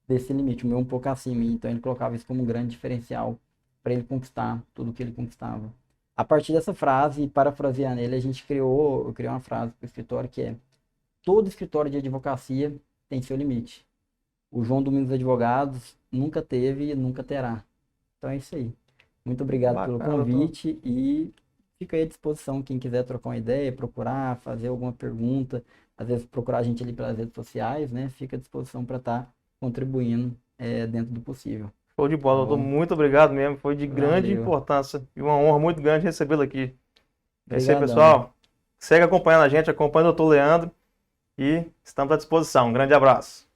desse limite, o meu é um pouco acima. Então ele colocava isso como um grande diferencial para ele conquistar tudo que ele conquistava. A partir dessa frase, parafraseando ele, eu criei uma frase para o escritório que é: todo escritório de advocacia tem seu limite. O João Domingos Advogados nunca teve e nunca terá. Então é isso aí. Muito obrigado pelo Bacana, doutor. convite e fica aí à disposição quem quiser trocar uma ideia, procurar, fazer alguma pergunta, às vezes procurar a gente ali pelas redes sociais, né? Fica à disposição para estar contribuindo dentro do possível. Show de Tá bola, doutor. bom? Muito obrigado mesmo. Foi de grande Valeu. importância e uma honra muito grande recebê-lo aqui. É isso aí, Obrigadão. pessoal. Segue acompanhando a gente, acompanha o doutor Leandro e estamos à disposição. Um grande abraço.